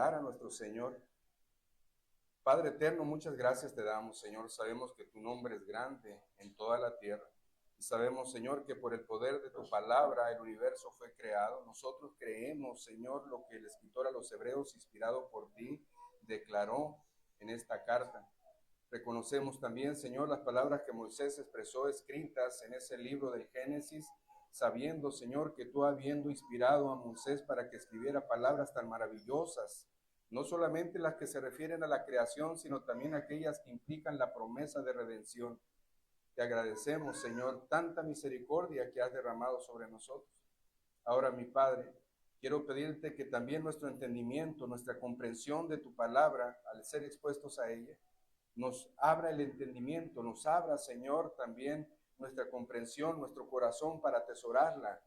orar a nuestro Señor. Padre eterno, muchas gracias te damos, Señor. Sabemos que tu nombre es grande en toda la tierra. Y sabemos, Señor, que por el poder de tu palabra el universo fue creado. Nosotros creemos, Señor, lo que el escritor a los Hebreos, inspirado por ti, declaró en esta carta. Reconocemos también, Señor, las palabras que Moisés expresó escritas en ese libro del Génesis, sabiendo, Señor, que tú habiendo inspirado a Moisés para que escribiera palabras tan maravillosas, no solamente las que se refieren a la creación, sino también aquellas que implican la promesa de redención. Te agradecemos, Señor, tanta misericordia que has derramado sobre nosotros. Ahora, mi Padre, quiero pedirte que también nuestro entendimiento, nuestra comprensión de tu palabra, al ser expuestos a ella, nos abra el entendimiento, nos abra, Señor, también nuestra comprensión, nuestro corazón para atesorarla,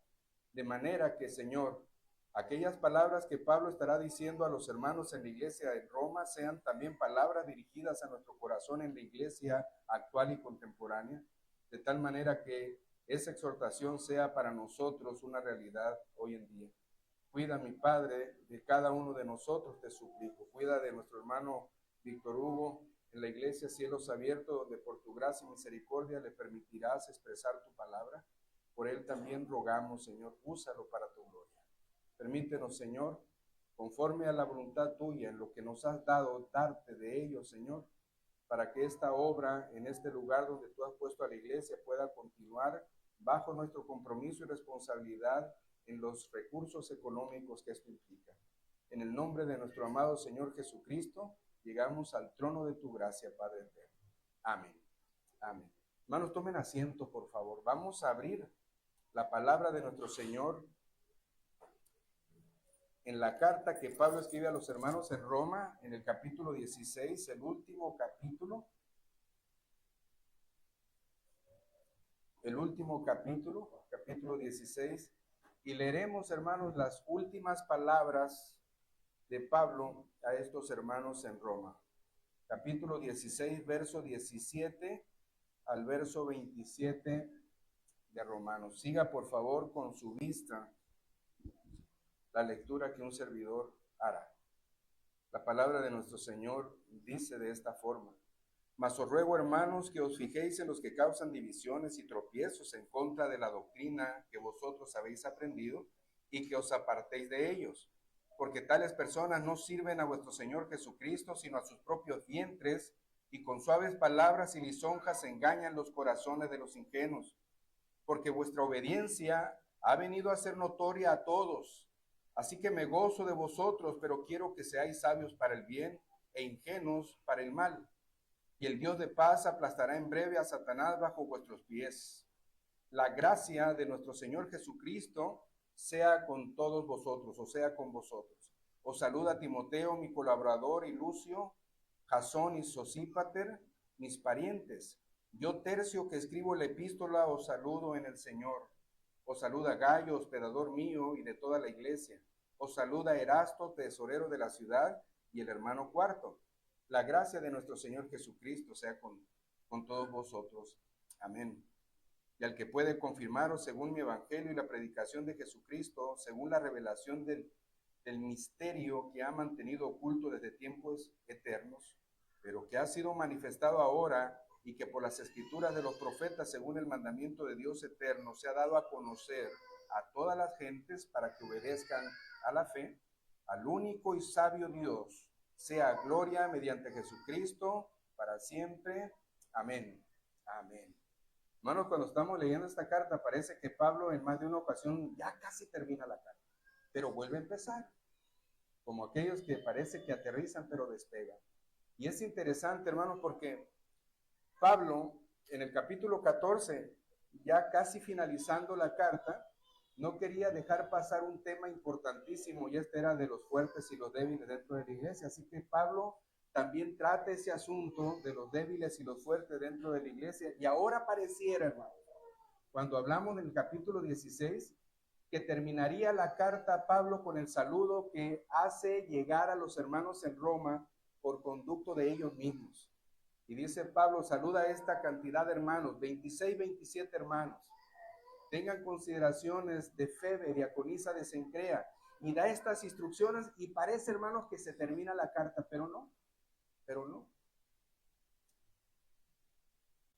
de manera que, Señor, aquellas palabras que Pablo estará diciendo a los hermanos en la iglesia de Roma sean también palabras dirigidas a nuestro corazón en la iglesia actual y contemporánea, de tal manera que esa exhortación sea para nosotros una realidad hoy en día. Cuida, mi Padre, de cada uno de nosotros, te suplico. Cuida de nuestro hermano Víctor Hugo en la iglesia Cielos Abiertos, donde por tu gracia y misericordia le permitirás expresar tu palabra. Por él también rogamos, Señor, úsalo para tu gloria. Permítenos, Señor, conforme a la voluntad tuya, en lo que nos has dado, darte de ello, Señor, para que esta obra en este lugar donde tú has puesto a la iglesia pueda continuar bajo nuestro compromiso y responsabilidad en los recursos económicos que esto implica. En el nombre de nuestro amado Señor Jesucristo, llegamos al trono de tu gracia, Padre eterno. Amén. Amén. Hermanos, tomen asiento, por favor. Vamos a abrir la palabra de nuestro Señor en la carta que Pablo escribe a los hermanos en Roma, en el capítulo 16, el último capítulo. El último capítulo, capítulo 16, y leeremos, hermanos, las últimas palabras de Pablo a estos hermanos en Roma. Capítulo 16, verso 17 al verso 27 de Romanos. Siga, por favor, con su vista la lectura que un servidor hará. La palabra de nuestro Señor dice de esta forma: Mas os ruego, hermanos, que os fijéis en los que causan divisiones y tropiezos en contra de la doctrina que vosotros habéis aprendido, y que os apartéis de ellos, porque tales personas no sirven a vuestro Señor Jesucristo, sino a sus propios vientres, y con suaves palabras y lisonjas engañan los corazones de los ingenuos, porque vuestra obediencia ha venido a ser notoria a todos. Así que me gozo de vosotros, pero quiero que seáis sabios para el bien e ingenuos para el mal. Y el Dios de paz aplastará en breve a Satanás bajo vuestros pies. La gracia de nuestro Señor Jesucristo sea con todos vosotros, o sea con vosotros. Os saluda Timoteo, mi colaborador, y Lucio, Jasón y Sosípater, mis parientes. Yo, Tercio, que escribo la epístola, os saludo en el Señor. Os saluda Gayo, hospedador mío y de toda la iglesia. Os saluda Erasto, tesorero de la ciudad, y el hermano Cuarto. La gracia de nuestro Señor Jesucristo sea con todos vosotros. Amén. Y al que puede confirmaros según mi evangelio y la predicación de Jesucristo, según la revelación del misterio que ha mantenido oculto desde tiempos eternos, pero que ha sido manifestado ahora y que por las escrituras de los profetas, según el mandamiento de Dios eterno, se ha dado a conocer a todas las gentes para que obedezcan a la fe, al único y sabio Dios, sea gloria mediante Jesucristo para siempre. Amén. Amén. Hermanos, cuando estamos leyendo esta carta, parece que Pablo en más de una ocasión ya casi termina la carta, pero vuelve a empezar, como aquellos que parece que aterrizan pero despegan. Y es interesante, hermanos, porque Pablo en el capítulo 14, ya casi finalizando la carta, no quería dejar pasar un tema importantísimo, y este era de los fuertes y los débiles dentro de la iglesia. Así que Pablo también trata ese asunto de los débiles y los fuertes dentro de la iglesia. Y ahora pareciera, hermano, cuando hablamos del capítulo 16, que terminaría la carta a Pablo con el saludo que hace llegar a los hermanos en Roma por conducto de ellos mismos. Y dice Pablo, saluda a esta cantidad de hermanos, 26, 27 hermanos. Tengan consideraciones de Febe, diaconisa de Cencrea, y da estas instrucciones y parece, hermanos, que se termina la carta, pero no.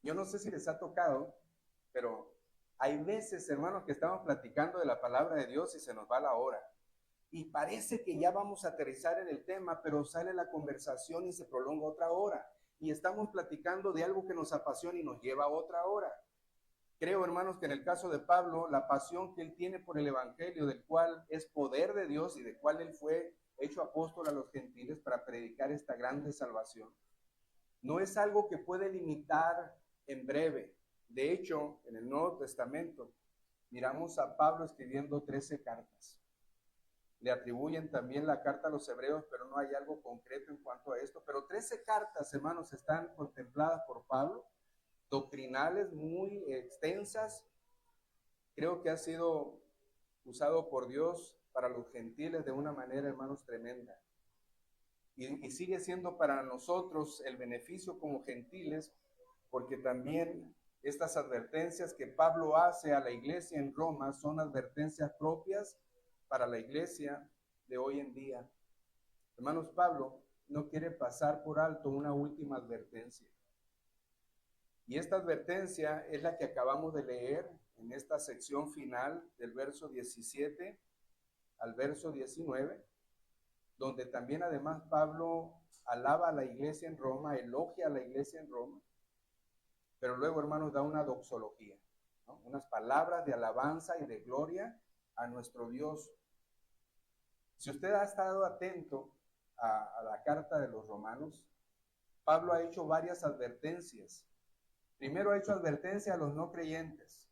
Yo no sé si les ha tocado, pero hay veces, hermanos, que estamos platicando de la palabra de Dios y se nos va la hora. Y parece que ya vamos a aterrizar en el tema, pero sale la conversación y se prolonga otra hora. Y estamos platicando de algo que nos apasiona y nos lleva a otra hora. Creo, hermanos, que en el caso de Pablo, la pasión que él tiene por el evangelio, del cual es poder de Dios y del cual él fue hecho apóstol a los gentiles para predicar esta grande salvación, no es algo que puede limitar en breve. De hecho, en el Nuevo Testamento, miramos a Pablo escribiendo 13 cartas. Le atribuyen también la carta a los hebreos, pero no hay algo concreto en cuanto a esto. Pero 13 cartas, hermanos, están contempladas por Pablo, doctrinales muy extensas. Creo que ha sido usado por Dios para los gentiles de una manera, hermanos, tremenda. Y sigue siendo para nosotros el beneficio como gentiles, porque también estas advertencias que Pablo hace a la iglesia en Roma son advertencias propias para la iglesia de hoy en día. Hermanos, Pablo no quiere pasar por alto una última advertencia. Y esta advertencia es la que acabamos de leer en esta sección final del verso 17 al verso 19, donde también además Pablo alaba a la iglesia en Roma, elogia a la iglesia en Roma, pero luego, hermanos, da una doxología, ¿no? Unas palabras de alabanza y de gloria a nuestro Dios. Si usted ha estado atento a la carta de los romanos, Pablo ha hecho varias advertencias. Primero ha hecho advertencia a los no creyentes,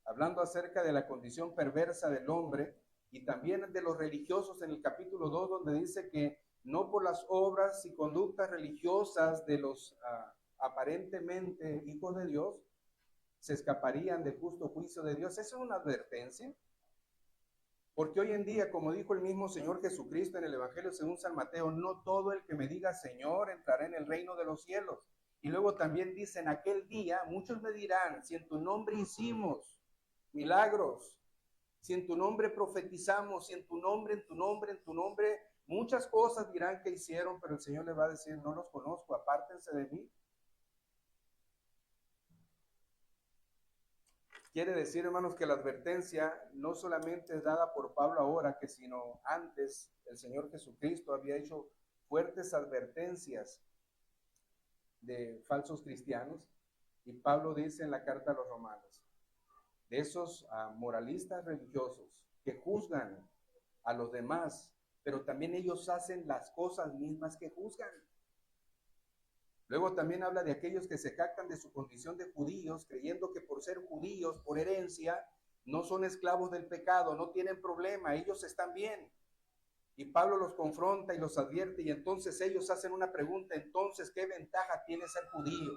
hablando acerca de la condición perversa del hombre y también de los religiosos en el capítulo 2, donde dice que no por las obras y conductas religiosas de los aparentemente hijos de Dios se escaparían del justo juicio de Dios. Esa es una advertencia. Porque hoy en día, como dijo el mismo Señor Jesucristo en el Evangelio según San Mateo, no todo el que me diga Señor entrará en el reino de los cielos. Y luego también dice, en aquel día muchos me dirán, si en tu nombre hicimos milagros, si en tu nombre profetizamos, si en tu nombre, muchas cosas dirán que hicieron, pero el Señor les va a decir, no los conozco, apártense de mí. Quiere decir, hermanos, que la advertencia no solamente es dada por Pablo ahora, que sino antes el Señor Jesucristo había hecho fuertes advertencias de falsos cristianos. Y Pablo dice en la carta a los romanos, de esos moralistas religiosos que juzgan a los demás, pero también ellos hacen las cosas mismas que juzgan. Luego también habla de aquellos que se jactan de su condición de judíos, creyendo que por ser judíos, por herencia, no son esclavos del pecado, no tienen problema, ellos están bien. Y Pablo los confronta y los advierte, y entonces ellos hacen una pregunta, entonces, ¿qué ventaja tiene ser judío?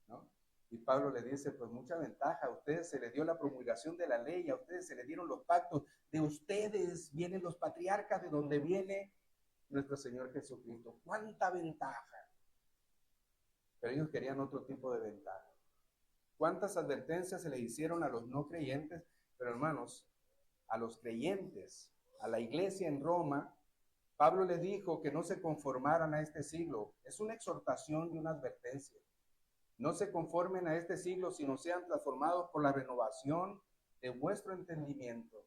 ¿No? Y Pablo le dice, pues mucha ventaja, a ustedes se les dio la promulgación de la ley, a ustedes se les dieron los pactos, de ustedes vienen los patriarcas, de donde viene nuestro Señor Jesucristo. ¿Cuánta ventaja? Pero ellos querían otro tipo de ventaja. ¿Cuántas advertencias se le hicieron a los no creyentes? Pero hermanos, a los creyentes, a la iglesia en Roma, Pablo les dijo que no se conformaran a este siglo. Es una exhortación y una advertencia. No se conformen a este siglo, sino sean transformados por la renovación de vuestro entendimiento.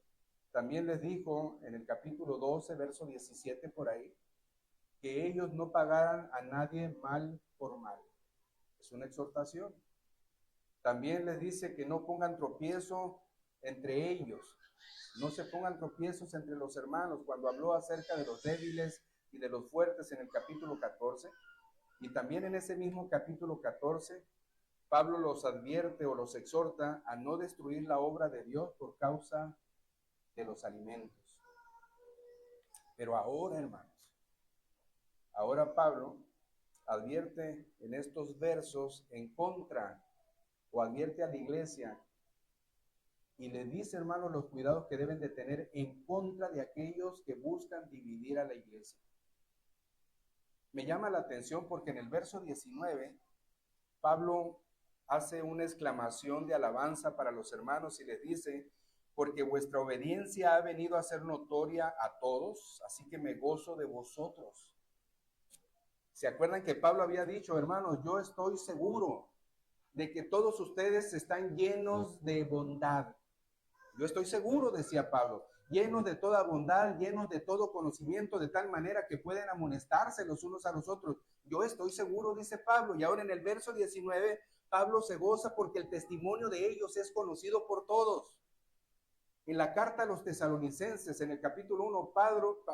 También les dijo en el capítulo 12, verso 17 por ahí, que ellos no pagaran a nadie mal por mal. Es una exhortación. También les dice que no pongan tropiezo entre ellos, no se pongan tropiezos entre los hermanos, cuando habló acerca de los débiles y de los fuertes en el capítulo 14. Y también en ese mismo capítulo 14, Pablo los advierte o los exhorta a no destruir la obra de Dios por causa de los alimentos. Pero ahora, hermanos, ahora Pablo advierte en estos versos en contra, o advierte a la iglesia y le dice, hermanos, los cuidados que deben de tener en contra de aquellos que buscan dividir a la iglesia. Me llama la atención porque en el verso 19, Pablo hace una exclamación de alabanza para los hermanos y les dice porque vuestra obediencia ha venido a ser notoria a todos, así que me gozo de vosotros. ¿Se acuerdan que Pablo había dicho, hermanos, yo estoy seguro de que todos ustedes están llenos de bondad? Yo estoy seguro, decía Pablo, llenos de toda bondad, llenos de todo conocimiento, de tal manera que pueden amonestarse los unos a los otros. Yo estoy seguro, dice Pablo. Y ahora en el verso 19, Pablo se goza porque el testimonio de ellos es conocido por todos. En la carta a los tesalonicenses, en el capítulo 1, Pablo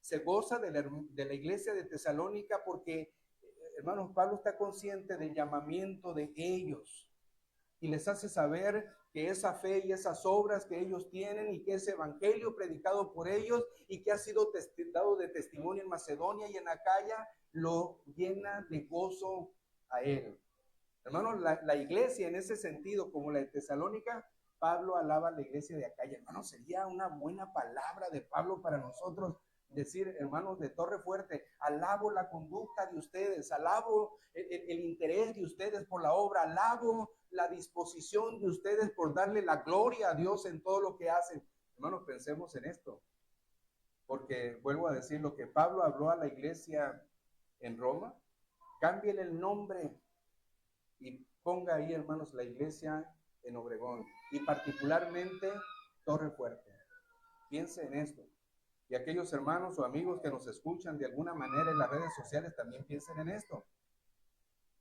se goza de la iglesia de Tesalónica porque, hermanos, Pablo está consciente del llamamiento de ellos y les hace saber que esa fe y esas obras que ellos tienen y que ese evangelio predicado por ellos y que ha sido dado de testimonio en Macedonia y en Acaya, lo llena de gozo a él. Hermanos, la iglesia en ese sentido, como la de Tesalónica, Pablo alaba a la iglesia de Acaya. Hermanos, sería una buena palabra de Pablo para nosotros decir, hermanos de Torre Fuerte, alabo la conducta de ustedes, alabo el interés de ustedes por la obra, alabo la disposición de ustedes por darle la gloria a Dios en todo lo que hacen. Hermanos, pensemos en esto, porque vuelvo a decir lo que Pablo habló a la iglesia en Roma, cámbiele el nombre y ponga ahí, hermanos, la iglesia en Obregón y particularmente Torre Fuerte. Piense en esto. Y aquellos hermanos o amigos que nos escuchan de alguna manera en las redes sociales también piensen en esto.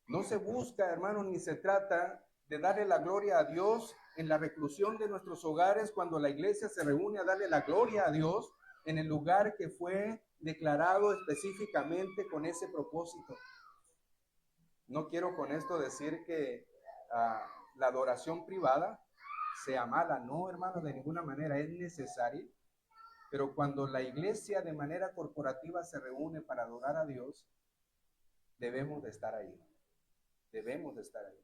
No se busca, hermanos, ni se trata de darle la gloria a Dios en la reclusión de nuestros hogares cuando la iglesia se reúne a darle la gloria a Dios en el lugar que fue declarado específicamente con ese propósito. No quiero con esto decir que la adoración privada sea mala, no, hermanos, de ninguna manera, es necesaria. Pero cuando la iglesia de manera corporativa se reúne para adorar a Dios, debemos de estar ahí. Debemos de estar ahí.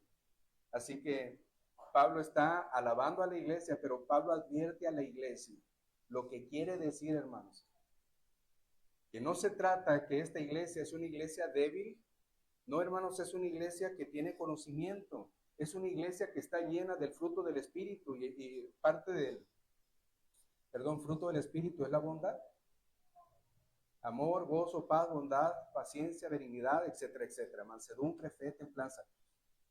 Así que Pablo está alabando a la iglesia, pero Pablo advierte a la iglesia. Lo que quiere decir, hermanos, que no se trata que esta iglesia es una iglesia débil. No, hermanos, es una iglesia que tiene conocimiento. Es una iglesia que está llena del fruto del Espíritu y parte del fruto del Espíritu es la bondad. Amor, gozo, paz, bondad, paciencia, benignidad, etcétera, etcétera. Mansedumbre, fe, templanza.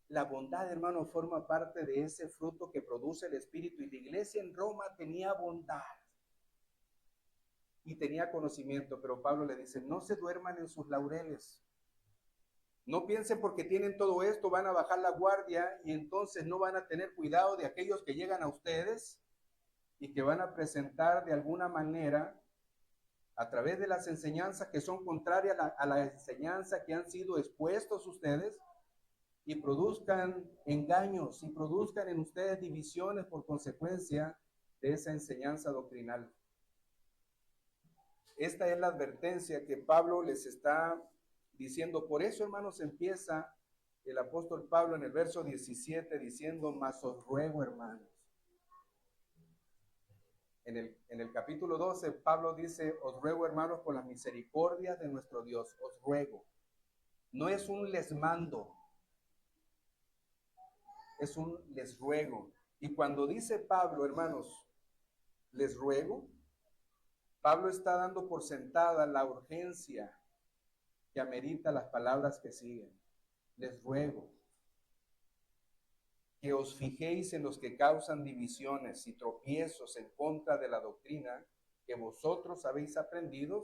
La bondad, hermano, forma parte de ese fruto que produce el Espíritu. Y la iglesia en Roma tenía bondad y tenía conocimiento. Pero Pablo le dice, no se duerman en sus laureles. No piensen porque tienen todo esto, van a bajar la guardia y entonces no van a tener cuidado de aquellos que llegan a ustedes y que van a presentar de alguna manera a través de las enseñanzas que son contrarias a la enseñanza que han sido expuestos ustedes y produzcan engaños y produzcan en ustedes divisiones por consecuencia de esa enseñanza doctrinal. Esta es la advertencia que Pablo les está diciendo. Por eso, hermanos, empieza el apóstol Pablo en el verso 17 diciendo, mas os ruego, hermanos. En el capítulo 12, Pablo dice, os ruego, hermanos, por las misericordias de nuestro Dios, os ruego. No es un les mando, es un les ruego. Y cuando dice Pablo, hermanos, les ruego, Pablo está dando por sentada la urgencia que amerita las palabras que siguen. Les ruego que os fijéis en los que causan divisiones y tropiezos en contra de la doctrina que vosotros habéis aprendido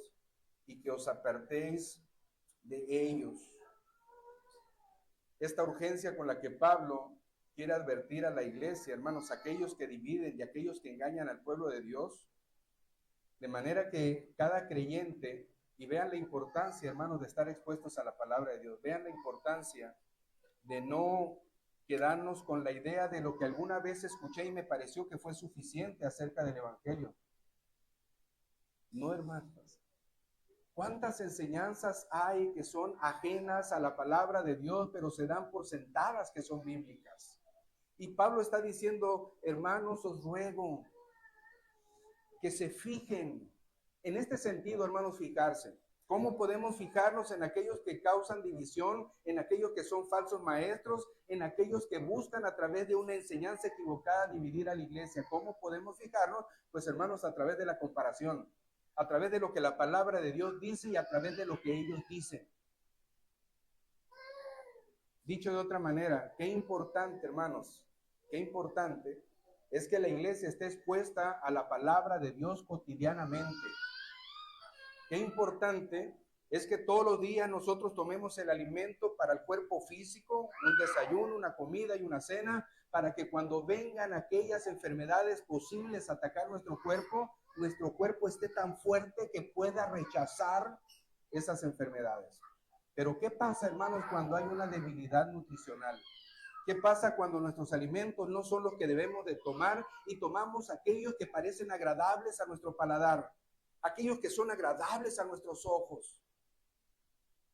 y que os apartéis de ellos. Esta urgencia con la que Pablo quiere advertir a la iglesia, hermanos, aquellos que dividen y aquellos que engañan al pueblo de Dios, de manera que cada creyente, y vean la importancia, hermanos, de estar expuestos a la palabra de Dios, vean la importancia de no quedarnos con la idea de lo que alguna vez escuché y me pareció que fue suficiente acerca del evangelio. No, hermanos. ¿Cuántas enseñanzas hay que son ajenas a la palabra de Dios, pero se dan por sentadas que son bíblicas? Y Pablo está diciendo, hermanos, os ruego que se fijen. En este sentido, hermanos, fijarse. ¿Cómo podemos fijarnos en aquellos que causan división, en aquellos que son falsos maestros, en aquellos que buscan a través de una enseñanza equivocada dividir a la iglesia? ¿Cómo podemos fijarnos? Pues hermanos, a través de la comparación, a través de lo que la palabra de Dios dice y a través de lo que ellos dicen. Dicho de otra manera, qué importante, hermanos, qué importante es que la iglesia esté expuesta a la palabra de Dios cotidianamente. Qué importante es que todos los días nosotros tomemos el alimento para el cuerpo físico, un desayuno, una comida y una cena, para que cuando vengan aquellas enfermedades posibles a atacar nuestro cuerpo esté tan fuerte que pueda rechazar esas enfermedades. Pero ¿qué pasa, hermanos, cuando hay una debilidad nutricional? ¿Qué pasa cuando nuestros alimentos no son los que debemos de tomar y tomamos aquellos que parecen agradables a nuestro paladar? Aquellos que son agradables a nuestros ojos.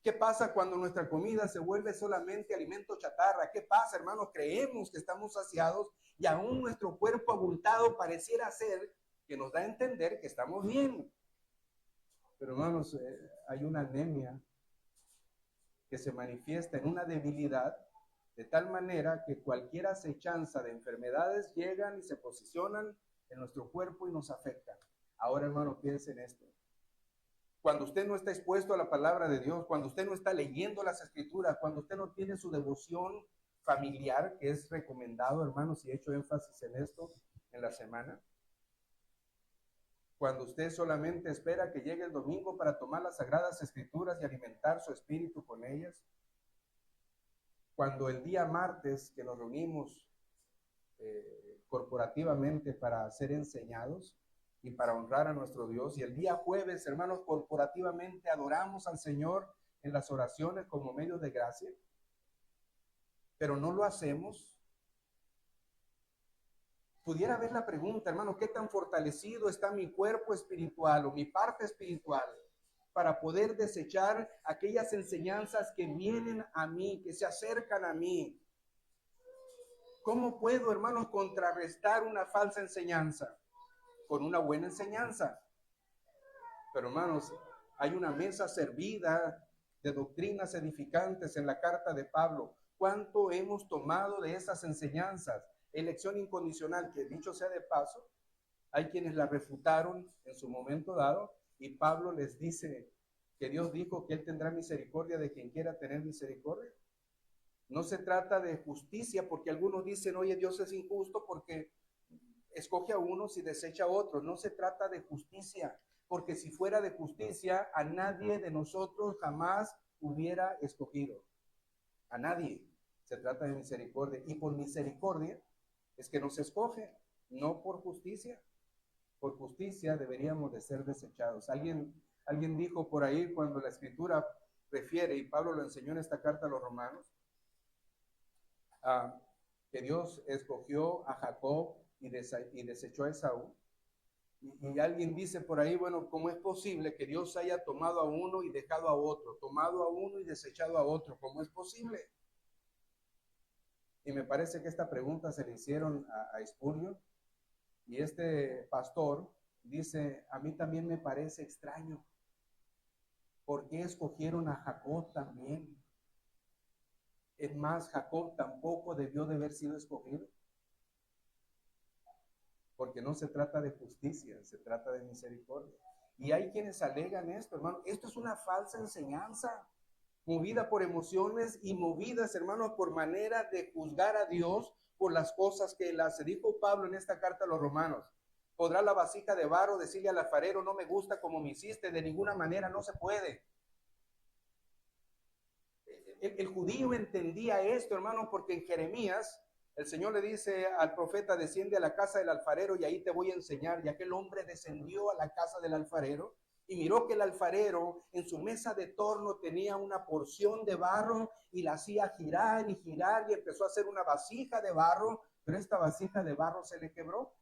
¿Qué pasa cuando nuestra comida se vuelve solamente alimento chatarra? ¿Qué pasa, hermanos? Creemos que estamos saciados y aún nuestro cuerpo abultado pareciera ser que nos da a entender que estamos bien. Pero, hermanos, hay una anemia que se manifiesta en una debilidad de tal manera que cualquier acechanza de enfermedades llegan y se posicionan en nuestro cuerpo y nos afectan. Ahora, hermano, piensen en esto. Cuando usted no está expuesto a la palabra de Dios, cuando usted no está leyendo las escrituras, cuando usted no tiene su devoción familiar, que es recomendado, hermanos, y he hecho énfasis en esto en la semana, cuando usted solamente espera que llegue el domingo para tomar las sagradas escrituras y alimentar su espíritu con ellas, cuando el día martes que nos reunimos corporativamente para ser enseñados, y para honrar a nuestro Dios. Y el día jueves, hermanos, corporativamente adoramos al Señor en las oraciones como medio de gracia, pero no lo hacemos. Pudiera haber la pregunta, hermano, ¿qué tan fortalecido está mi cuerpo espiritual o mi parte espiritual para poder desechar aquellas enseñanzas que vienen a mí, que se acercan a mí? ¿Cómo puedo, hermanos, contrarrestar una falsa enseñanza? Con una buena enseñanza. Pero, hermanos, hay una mesa servida de doctrinas edificantes en la carta de Pablo. ¿Cuánto hemos tomado de esas enseñanzas? Elección incondicional, que dicho sea de paso, hay quienes la refutaron en su momento dado, y Pablo les dice que Dios dijo que Él tendrá misericordia de quien quiera tener misericordia. No se trata de justicia, porque algunos dicen, oye, Dios es injusto porque escoge a unos y desecha a otros. No se trata de justicia, porque si fuera de justicia, a nadie de nosotros jamás hubiera escogido. A nadie. Se trata de misericordia. Y por misericordia es que nos escoge, no por justicia. Por justicia deberíamos de ser desechados. Alguien dijo por ahí, cuando la Escritura refiere, y Pablo lo enseñó en esta carta a los romanos, que Dios escogió a Jacob y desechó a Esaú. Y alguien dice por ahí, bueno, ¿cómo es posible que Dios haya tomado a uno y dejado a otro, tomado a uno y desechado a otro? ¿Cómo es posible? Y me parece que esta pregunta se le hicieron a Spurgeon, y este pastor dice, a mí también me parece extraño. ¿Por qué escogieron a Jacob también? Es más, Jacob tampoco debió de haber sido escogido. Porque no se trata de justicia, se trata de misericordia. Y hay quienes alegan esto, hermano. Esto es una falsa enseñanza, movida por emociones y movidas, hermanos, por manera de juzgar a Dios por las cosas que él hace. Dijo Pablo en esta carta a los romanos, ¿podrá la vasija de barro decirle al alfarero, no me gusta como me hiciste? De ninguna manera, no se puede. El judío entendía esto, hermano, porque en Jeremías el Señor le dice al profeta, desciende a la casa del alfarero y ahí te voy a enseñar. Y aquel hombre descendió a la casa del alfarero y miró que el alfarero en su mesa de torno tenía una porción de barro y la hacía girar y girar y empezó a hacer una vasija de barro, pero esta vasija de barro se le quebró.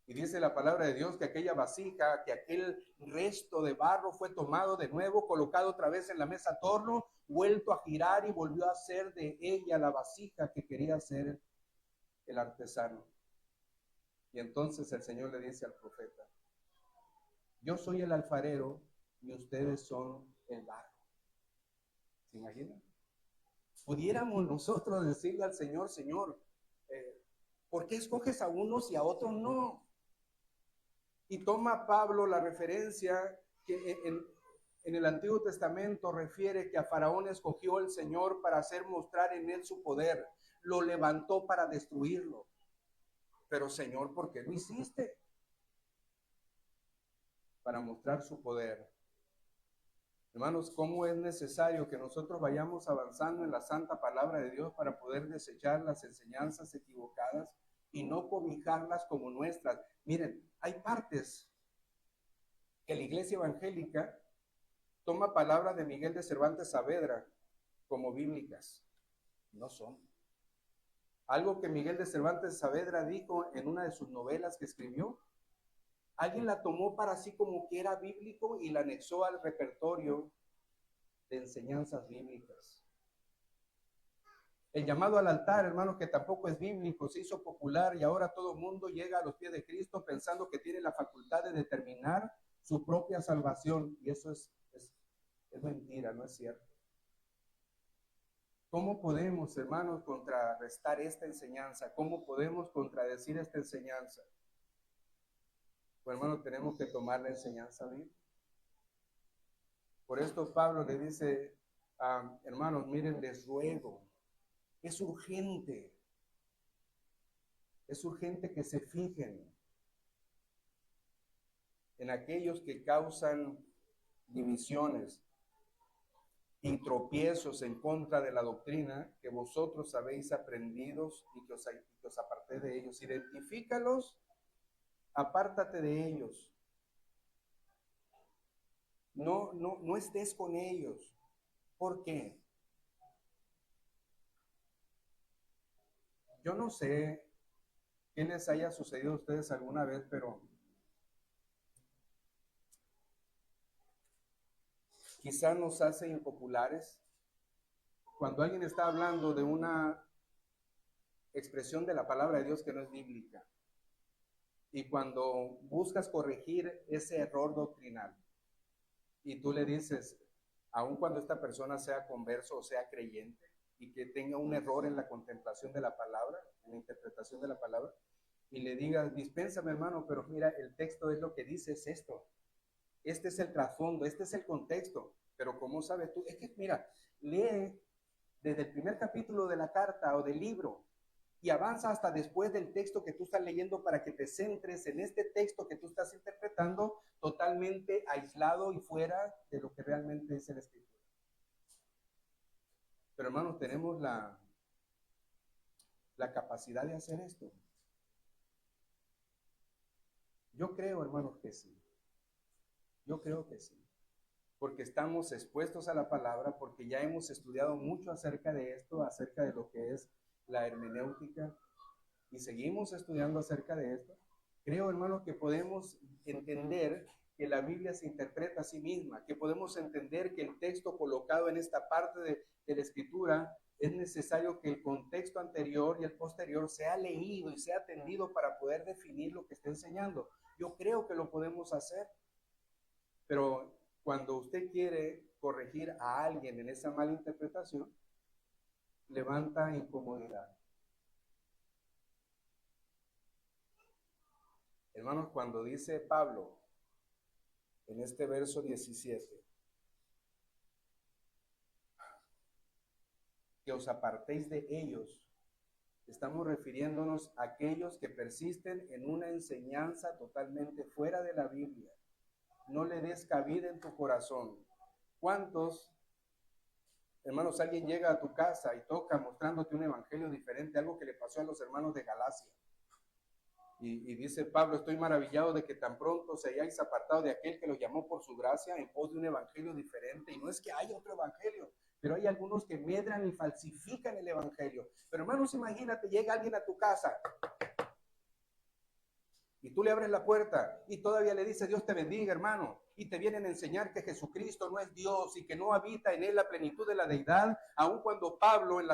Y dice la palabra de Dios que aquella vasija, que aquel resto de barro fue tomado de nuevo, colocado otra vez en la mesa torno, vuelto a girar y volvió a hacer de ella la vasija que quería hacer el artesano. Y entonces el Señor le dice al profeta, yo soy el alfarero y ustedes son el barro. ¿Se imaginan? Pudiéramos nosotros decirle al Señor, Señor, ¿por qué escoges a unos y a otros no? Y toma Pablo la referencia que en el Antiguo Testamento refiere que a Faraón escogió el Señor para hacer mostrar en él su poder. Lo levantó para destruirlo. Pero Señor, ¿por qué lo hiciste? Para mostrar su poder. Hermanos, ¿cómo es necesario que nosotros vayamos avanzando en la santa palabra de Dios para poder desechar las enseñanzas equivocadas y no cobijarlas como nuestras? Miren, hay partes que la iglesia evangélica toma palabras de Miguel de Cervantes Saavedra como bíblicas. No son. Algo que Miguel de Cervantes Saavedra dijo en una de sus novelas que escribió, alguien la tomó para sí como que era bíblico y la anexó al repertorio de enseñanzas bíblicas. El llamado al altar, hermanos, que tampoco es bíblico, se hizo popular y ahora todo el mundo llega a los pies de Cristo pensando que tiene la facultad de determinar su propia salvación, y eso es mentira, no es cierto. ¿Cómo podemos, hermanos, contrarrestar esta enseñanza? ¿Cómo podemos contradecir esta enseñanza? Pues, hermanos, tenemos que tomar la enseñanza bíblica. Por esto Pablo le dice, hermanos, miren, les ruego, es urgente que se fijen en aquellos que causan divisiones y tropiezos en contra de la doctrina que vosotros habéis aprendidos y que os aparté de ellos. Identifícalos, apártate de ellos. No estés con ellos. ¿Por qué? Yo no sé qué les haya sucedido a ustedes alguna vez, pero quizás nos hace impopulares. Cuando alguien está hablando de una expresión de la palabra de Dios que no es bíblica, y cuando buscas corregir ese error doctrinal, y tú le dices, aun cuando esta persona sea converso o sea creyente, y que tenga un error en la contemplación de la palabra, en la interpretación de la palabra, y le digas, dispénsame hermano, pero mira, el texto es lo que dice, es esto. Este es el trasfondo, este es el contexto. Pero ¿cómo sabes tú? Es que, mira, lee desde el primer capítulo de la carta o del libro y avanza hasta después del texto que tú estás leyendo para que te centres en este texto que tú estás interpretando totalmente aislado y fuera de lo que realmente es el Escritura. Pero hermanos, tenemos la capacidad de hacer esto. Yo creo, hermanos, que sí. Yo creo que sí. Porque estamos expuestos a la palabra, porque ya hemos estudiado mucho acerca de esto, acerca de lo que es la hermenéutica, y seguimos estudiando acerca de esto. Creo, hermanos, que podemos entender que la Biblia se interpreta a sí misma, que podemos entender que el texto colocado en esta parte de la Escritura es necesario que el contexto anterior y el posterior sea leído y sea atendido para poder definir lo que está enseñando. Yo creo que lo podemos hacer, pero cuando usted quiere corregir a alguien en esa mala interpretación, levanta incomodidad. Hermanos, cuando dice Pablo en este verso 17, que os apartéis de ellos, estamos refiriéndonos a aquellos que persisten en una enseñanza totalmente fuera de la Biblia. No le des cabida en tu corazón. ¿Cuántos, hermanos, alguien llega a tu casa y toca mostrándote un evangelio diferente, algo que le pasó a los hermanos de Galacia? Y dice Pablo, estoy maravillado de que tan pronto se hayáis apartado de aquel que los llamó por su gracia en pos de un evangelio diferente. Y no es que haya otro evangelio, pero hay algunos que medran y falsifican el evangelio. Pero hermanos, imagínate, llega alguien a tu casa y tú le abres la puerta y todavía le dice, Dios te bendiga, hermano, y te vienen a enseñar que Jesucristo no es Dios y que no habita en él la plenitud de la deidad, aun cuando Pablo en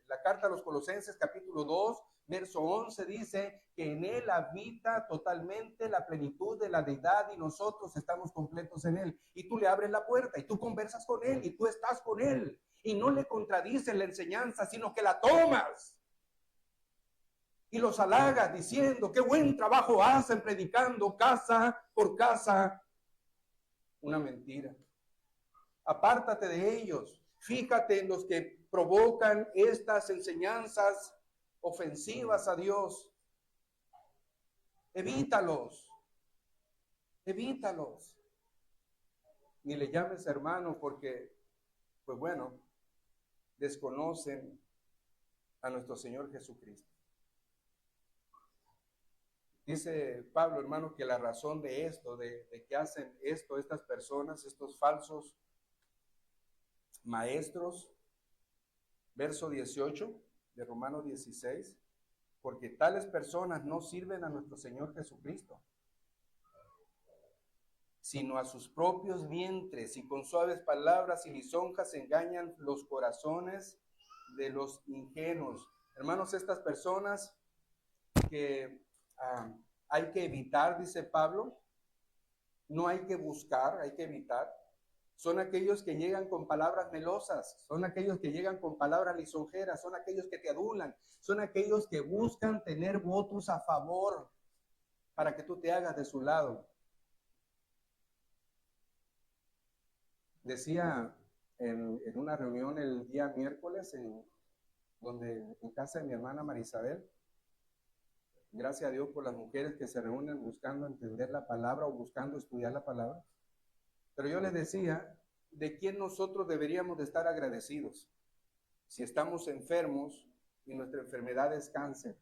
la carta a los Colosenses capítulo 2, verso 11 dice que en Él habita totalmente la plenitud de la deidad y nosotros estamos completos en Él. Y tú le abres la puerta y tú conversas con Él y tú estás con Él. Y no le contradices la enseñanza, sino que la tomas. Y los halagas diciendo, qué buen trabajo hacen predicando casa por casa. Una mentira. Apártate de ellos. Fíjate en los que provocan estas enseñanzas ofensivas a Dios. Evítalos. Evítalos. Ni le llames hermano porque, pues bueno, desconocen a nuestro Señor Jesucristo. Dice Pablo, hermano, que la razón de esto, de que hacen esto estas personas, estos falsos maestros, verso 18 de Romanos 16, porque tales personas no sirven a nuestro Señor Jesucristo, sino a sus propios vientres, y con suaves palabras y lisonjas engañan los corazones de los ingenuos. Hermanos, estas personas que hay que evitar, dice Pablo, no hay que buscar, hay que evitar. Son aquellos que llegan con palabras melosas, son aquellos que llegan con palabras lisonjeras, son aquellos que te adulan, son aquellos que buscan tener votos a favor para que tú te hagas de su lado. Decía en una reunión el día miércoles en casa de mi hermana Marisabel, gracias a Dios por las mujeres que se reúnen buscando entender la palabra o buscando estudiar la palabra. Pero yo les decía, ¿de quién nosotros deberíamos de estar agradecidos? Si estamos enfermos y nuestra enfermedad es cáncer.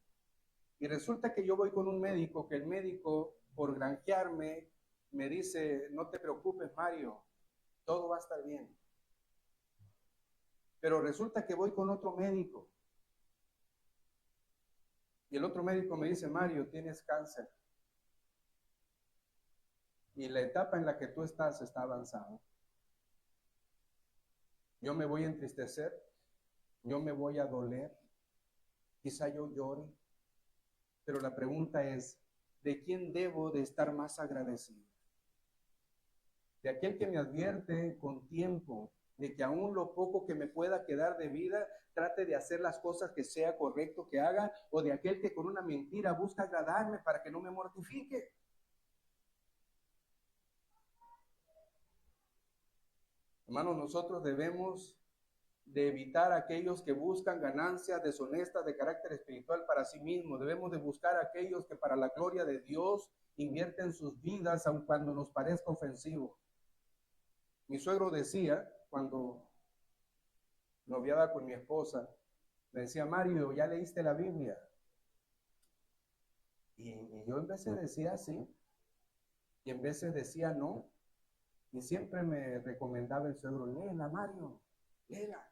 Y resulta que yo voy con un médico, que el médico, por granjearme, me dice, no te preocupes, Mario, todo va a estar bien. Pero resulta que voy con otro médico. Y el otro médico me dice, Mario, tienes cáncer. Y la etapa en la que tú estás está avanzada. Yo me voy a entristecer, yo me voy a doler, quizá yo llore, pero la pregunta es, ¿de quién debo de estar más agradecido? De aquel que me advierte con tiempo de que aún lo poco que me pueda quedar de vida, trate de hacer las cosas que sea correcto que haga, o de aquel que con una mentira busca agradarme para que no me mortifique. Hermanos, nosotros debemos de evitar a aquellos que buscan ganancias deshonestas de carácter espiritual para sí mismos. Debemos de buscar a aquellos que para la gloria de Dios invierten sus vidas aun cuando nos parezca ofensivo. Mi suegro decía, cuando noviaba con mi esposa, me decía, Mario, ¿ya leíste la Biblia? Y yo en veces decía sí, y en veces decía no, y siempre me recomendaba el suegro, léela, Mario, léela.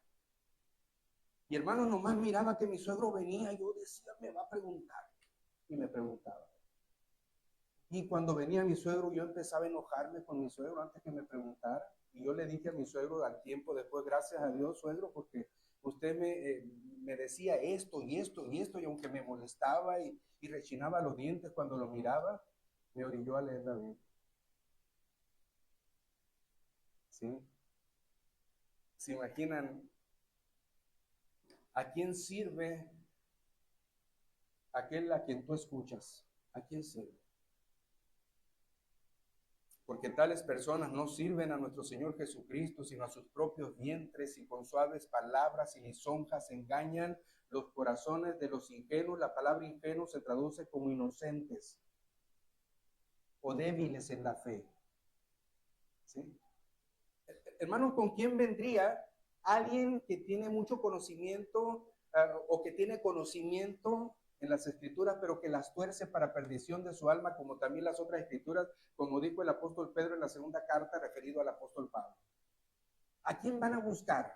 Y hermano, nomás miraba que mi suegro venía, y yo decía, me va a preguntar, y me preguntaba. Y cuando venía mi suegro, yo empezaba a enojarme con mi suegro antes que me preguntara, y yo le dije a mi suegro al tiempo después, gracias a Dios, suegro, porque usted me decía esto y esto y esto, y aunque me molestaba y rechinaba los dientes cuando lo miraba, me orilló a leer la Biblia. ¿Sí? ¿Se imaginan a quién sirve aquel a quien tú escuchas? ¿A quién sirve? Porque tales personas no sirven a nuestro Señor Jesucristo, sino a sus propios vientres, y con suaves palabras y lisonjas engañan los corazones de los ingenuos. La palabra ingenuo se traduce como inocentes o débiles en la fe. ¿Sí? Hermanos, ¿con quién vendría alguien que tiene mucho conocimiento o que tiene conocimiento en las escrituras, pero que las tuerce para perdición de su alma, como también las otras escrituras, como dijo el apóstol Pedro en la segunda carta referido al apóstol Pablo? ¿A quién van a buscar?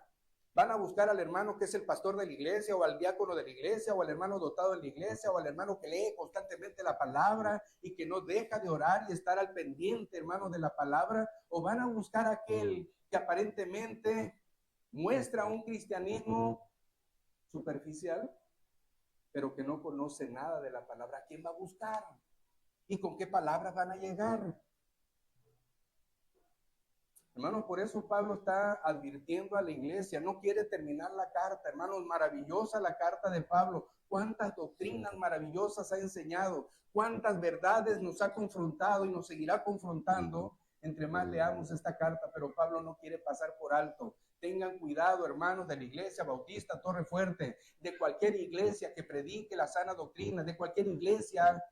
¿Van a buscar al hermano que es el pastor de la iglesia, o al diácono de la iglesia, o al hermano dotado de la iglesia, o al hermano que lee constantemente la palabra y que no deja de orar y estar al pendiente, hermano, de la palabra? ¿O van a buscar a aquel que aparentemente muestra un cristianismo superficial, pero que no conoce nada de la palabra, ¿a quién va a buscar? ¿Y con qué palabras van a llegar? Hermanos, por eso Pablo está advirtiendo a la iglesia, no quiere terminar la carta. Hermanos, maravillosa la carta de Pablo. Cuántas doctrinas maravillosas ha enseñado, cuántas verdades nos ha confrontado y nos seguirá confrontando entre más leamos esta carta, pero Pablo no quiere pasar por alto. Tengan cuidado, hermanos, de la iglesia bautista Torre Fuerte, de cualquier iglesia que predique la sana doctrina, de cualquier iglesia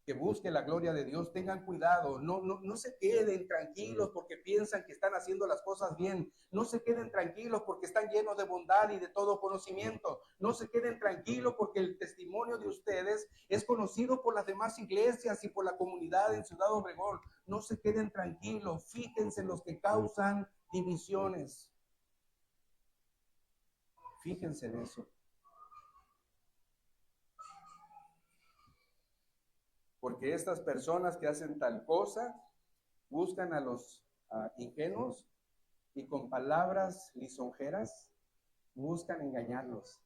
que busque la gloria de Dios. Tengan cuidado, no se queden tranquilos porque piensan que están haciendo las cosas bien, no se queden tranquilos porque están llenos de bondad y de todo conocimiento, no se queden tranquilos porque el testimonio de ustedes es conocido por las demás iglesias y por la comunidad en Ciudad Obregón. No se queden tranquilos, fíjense en los que causan divisiones, fíjense en eso. Porque estas personas que hacen tal cosa buscan a los ingenuos y con palabras lisonjeras buscan engañarlos.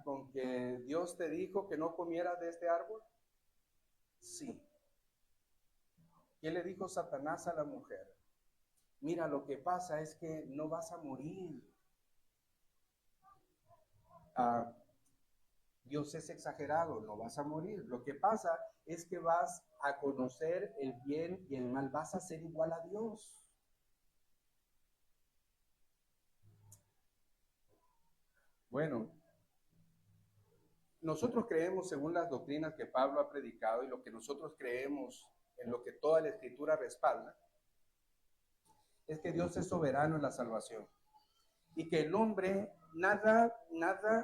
Con que Dios te dijo que no comieras de este árbol. Sí. ¿Qué le dijo Satanás a la mujer? Mira, lo que pasa es que no vas a morir. Dios es exagerado, no vas a morir. Lo que pasa es que vas a conocer el bien y el mal, vas a ser igual a Dios. Bueno, nosotros creemos según las doctrinas que Pablo ha predicado y lo que nosotros creemos en lo que toda la Escritura respalda, es que Dios es soberano en la salvación y que el hombre nada,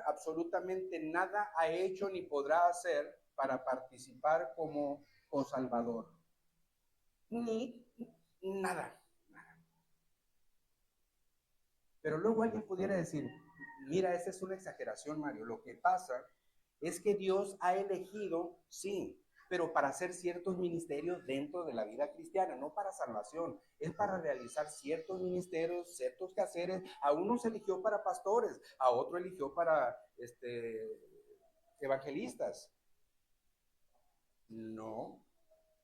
absolutamente nada ha hecho ni podrá hacer para participar como co-salvador. Ni nada. Pero luego alguien pudiera decir, mira, esa es una exageración, Mario. Lo que pasa es que Dios ha elegido, sí, pero para hacer ciertos ministerios dentro de la vida cristiana, no para salvación, es para realizar ciertos ministerios, ciertos quehaceres. A unos eligió para pastores, a otro eligió para evangelistas. No,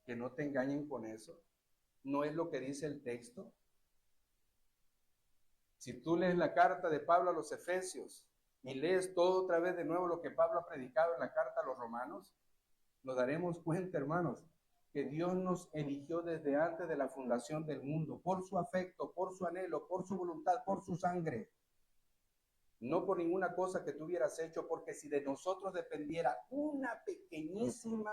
que no te engañen con eso. No es lo que dice el texto. Si tú lees la carta de Pablo a los Efesios y lees todo otra vez de nuevo lo que Pablo ha predicado en la carta a los Romanos, nos daremos cuenta, hermanos, que Dios nos eligió desde antes de la fundación del mundo, por su afecto, por su anhelo, por su voluntad, por su sangre. No por ninguna cosa que tú hubieras hecho, porque si de nosotros dependiera una pequeñísima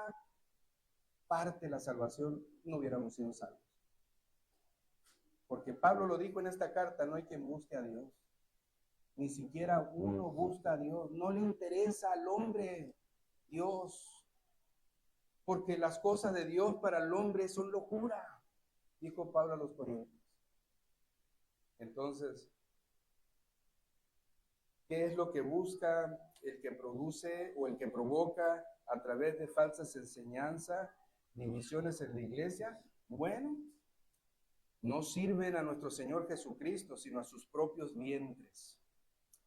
parte de la salvación, no hubiéramos sido salvos. Porque Pablo lo dijo en esta carta, no hay quien busque a Dios. Ni siquiera uno busca a Dios. No le interesa al hombre Dios. Porque las cosas de Dios para el hombre son locura, dijo Pablo a los Corintios. Entonces, ¿qué es lo que busca el que produce o el que provoca a través de falsas enseñanzas, divisiones en la iglesia? Bueno, no sirven a nuestro Señor Jesucristo, sino a sus propios vientres.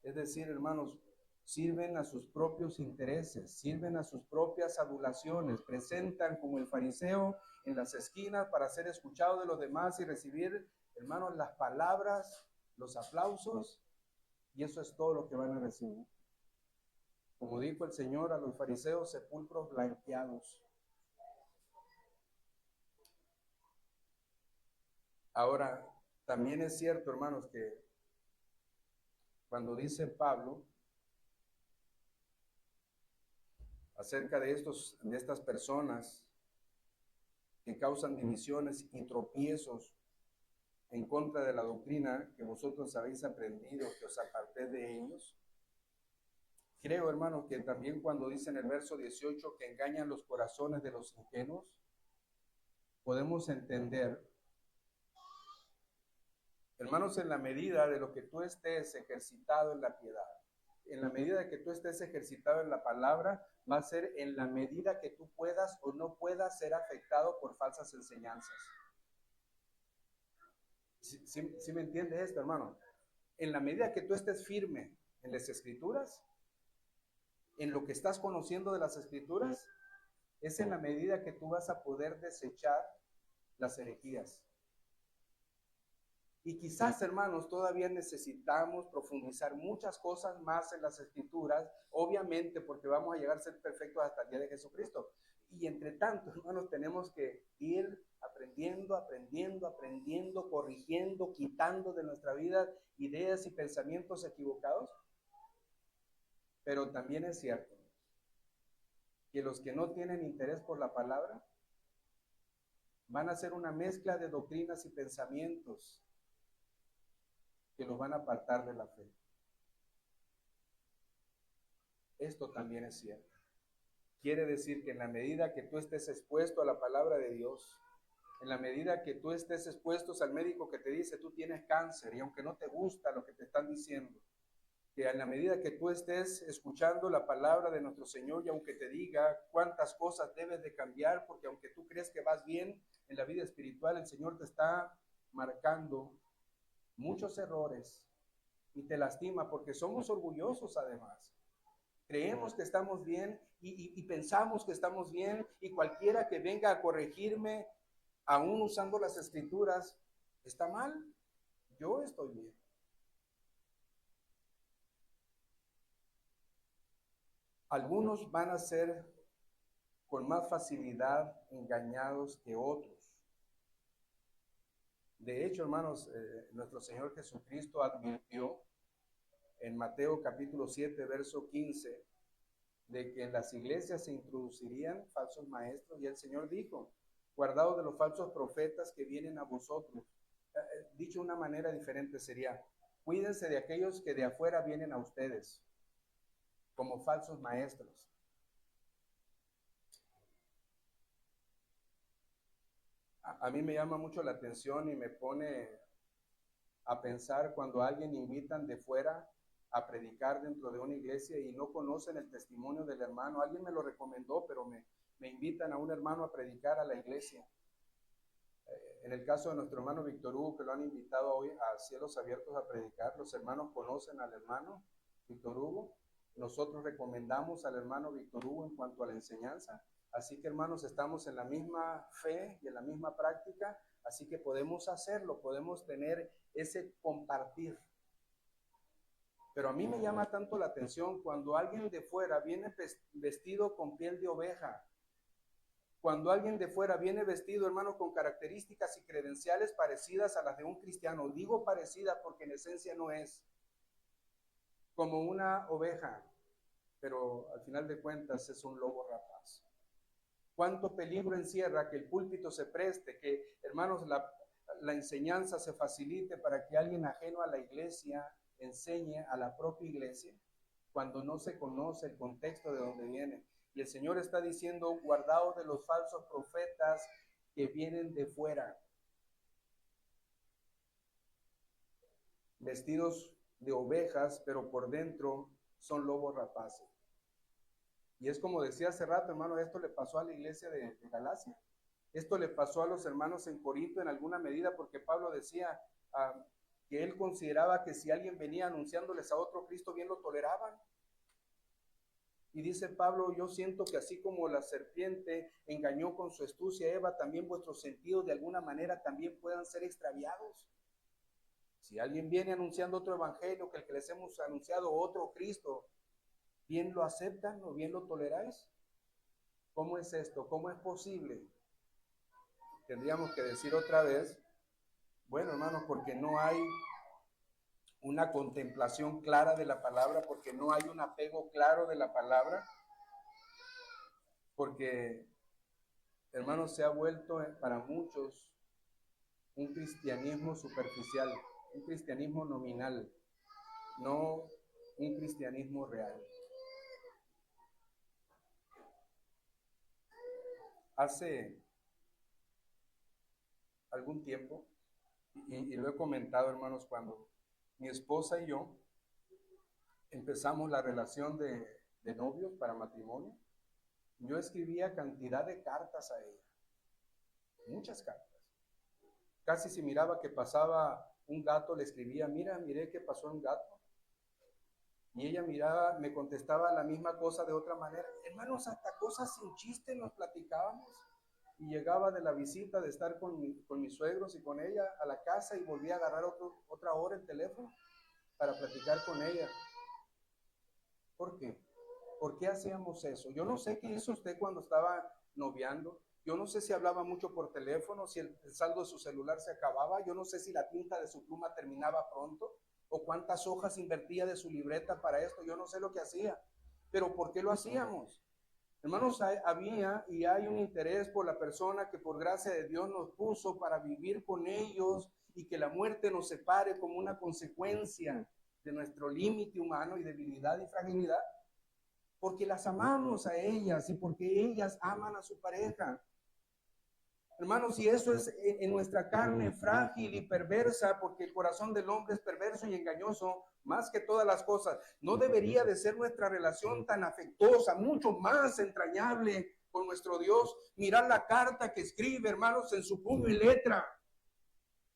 Es decir, hermanos, sirven a sus propios intereses, sirven a sus propias adulaciones, presentan como el fariseo en las esquinas para ser escuchado de los demás y recibir, hermanos, las palabras, los aplausos, y eso es todo lo que van a recibir. Como dijo el Señor a los fariseos, sepulcros blanqueados. Ahora, también es cierto, hermanos, que cuando dice Pablo acerca de estas personas que causan divisiones y tropiezos en contra de la doctrina que vosotros habéis aprendido, que os apartéis de ellos, creo, hermanos, que también cuando dice en el verso 18 que engañan los corazones de los ingenuos, podemos entender, hermanos, en la medida de lo que tú estés ejercitado en la piedad, en la medida de que tú estés ejercitado en la palabra, va a ser en la medida que tú puedas o no puedas ser afectado por falsas enseñanzas. ¿Sí me entiende esto, hermano? en la medida que tú estés firme en las Escrituras, en lo que estás conociendo de las Escrituras, es en la medida que tú vas a poder desechar las herejías. Y quizás, hermanos, todavía necesitamos profundizar muchas cosas más en las Escrituras, obviamente porque vamos a llegar a ser perfectos hasta el día de Jesucristo. Y entre tanto, hermanos, tenemos que ir aprendiendo, corrigiendo, quitando de nuestra vida ideas y pensamientos equivocados. Pero también es cierto que los que no tienen interés por la palabra van a hacer una mezcla de doctrinas y pensamientos que los van a apartar de la fe. Esto también es cierto. Quiere decir que en la medida que tú estés expuesto a la palabra de Dios, en la medida que tú estés expuesto al médico que te dice tú tienes cáncer, y aunque no te gusta lo que te están diciendo, que en la medida que tú estés escuchando la palabra de nuestro Señor y aunque te diga cuántas cosas debes de cambiar, porque aunque tú crees que vas bien en la vida espiritual, el Señor te está marcando muchos errores y te lastima porque somos orgullosos además. Creemos que estamos bien y pensamos que estamos bien, y cualquiera que venga a corregirme, aún usando las Escrituras, está mal. Yo estoy bien. Algunos van a ser con más facilidad engañados que otros. De hecho, hermanos, nuestro Señor Jesucristo advirtió en Mateo capítulo 7, verso 15, de que en las iglesias se introducirían falsos maestros, y el Señor dijo, guardaos de los falsos profetas que vienen a vosotros. Dicho de una manera diferente sería, cuídense de aquellos que de afuera vienen a ustedes, como falsos maestros. A mí me llama mucho la atención y me pone a pensar cuando a alguien invitan de fuera a predicar dentro de una iglesia y no conocen el testimonio del hermano. Alguien me lo recomendó, pero me invitan a un hermano a predicar a la iglesia. En el caso de nuestro hermano Víctor Hugo, que lo han invitado hoy a Cielos Abiertos a predicar, los hermanos conocen al hermano Víctor Hugo. Nosotros recomendamos al hermano Víctor Hugo en cuanto a la enseñanza. Así que, hermanos, estamos en la misma fe y en la misma práctica, así que podemos hacerlo, podemos tener ese compartir. Pero a mí me llama tanto la atención cuando alguien de fuera viene vestido con piel de oveja, cuando alguien de fuera viene vestido, hermano, con características y credenciales parecidas a las de un cristiano. Digo parecidas porque en esencia no es, como una oveja, pero al final de cuentas es un lobo rapaz. Cuánto peligro encierra que el púlpito se preste, que, hermanos, la enseñanza se facilite para que alguien ajeno a la iglesia enseñe a la propia iglesia, cuando no se conoce el contexto de donde viene. Y el Señor está diciendo, guardaos de los falsos profetas que vienen de fuera, vestidos de ovejas, pero por dentro son lobos rapaces. Y es como decía hace rato, hermano, esto le pasó a la iglesia de Galacia. Esto le pasó a los hermanos en Corinto en alguna medida, porque Pablo decía que él consideraba que si alguien venía anunciándoles a otro Cristo, bien lo toleraban. Y dice Pablo, yo siento que así como la serpiente engañó con su astucia a Eva, también vuestros sentidos de alguna manera también puedan ser extraviados. Si alguien viene anunciando otro evangelio que el que les hemos anunciado, otro Cristo, ¿bien lo aceptan o bien lo toleráis? ¿Cómo es esto? ¿Cómo es posible? Tendríamos que decir otra vez, bueno, hermanos, porque no hay una contemplación clara de la palabra, porque no hay un apego claro de la palabra, porque, hermanos, se ha vuelto para muchos un cristianismo superficial, un cristianismo nominal, no un cristianismo real. Hace algún tiempo, y lo he comentado, hermanos, cuando mi esposa y yo empezamos la relación de novios para matrimonio, yo escribía cantidad de cartas a ella, muchas cartas. Casi si miraba que pasaba un gato le escribía, mira, miré que pasó un gato. Y ella miraba, me contestaba la misma cosa de otra manera. Hermanos, hasta cosas sin chiste nos platicábamos. Y llegaba de la visita, de estar con mis suegros y con ella a la casa y volvía a agarrar otra hora el teléfono para platicar con ella. ¿Por qué? ¿Por qué hacíamos eso? Yo no sé qué hizo usted cuando estaba noviando. Yo no sé si hablaba mucho por teléfono, si el saldo de su celular se acababa. Yo no sé si la tinta de su pluma terminaba pronto o cuántas hojas invertía de su libreta para esto. Yo no sé lo que hacía. Pero ¿por qué lo hacíamos? Hermanos, había y hay un interés por la persona que por gracia de Dios nos puso para vivir con ellos y que la muerte nos separe como una consecuencia de nuestro límite humano y debilidad y fragilidad, porque las amamos a ellas y porque ellas aman a su pareja. Hermanos, si eso es en nuestra carne frágil y perversa, porque el corazón del hombre es perverso y engañoso, más que todas las cosas, no debería de ser nuestra relación tan afectuosa, mucho más entrañable con nuestro Dios. Mirad la carta que escribe, hermanos, en su puño y letra,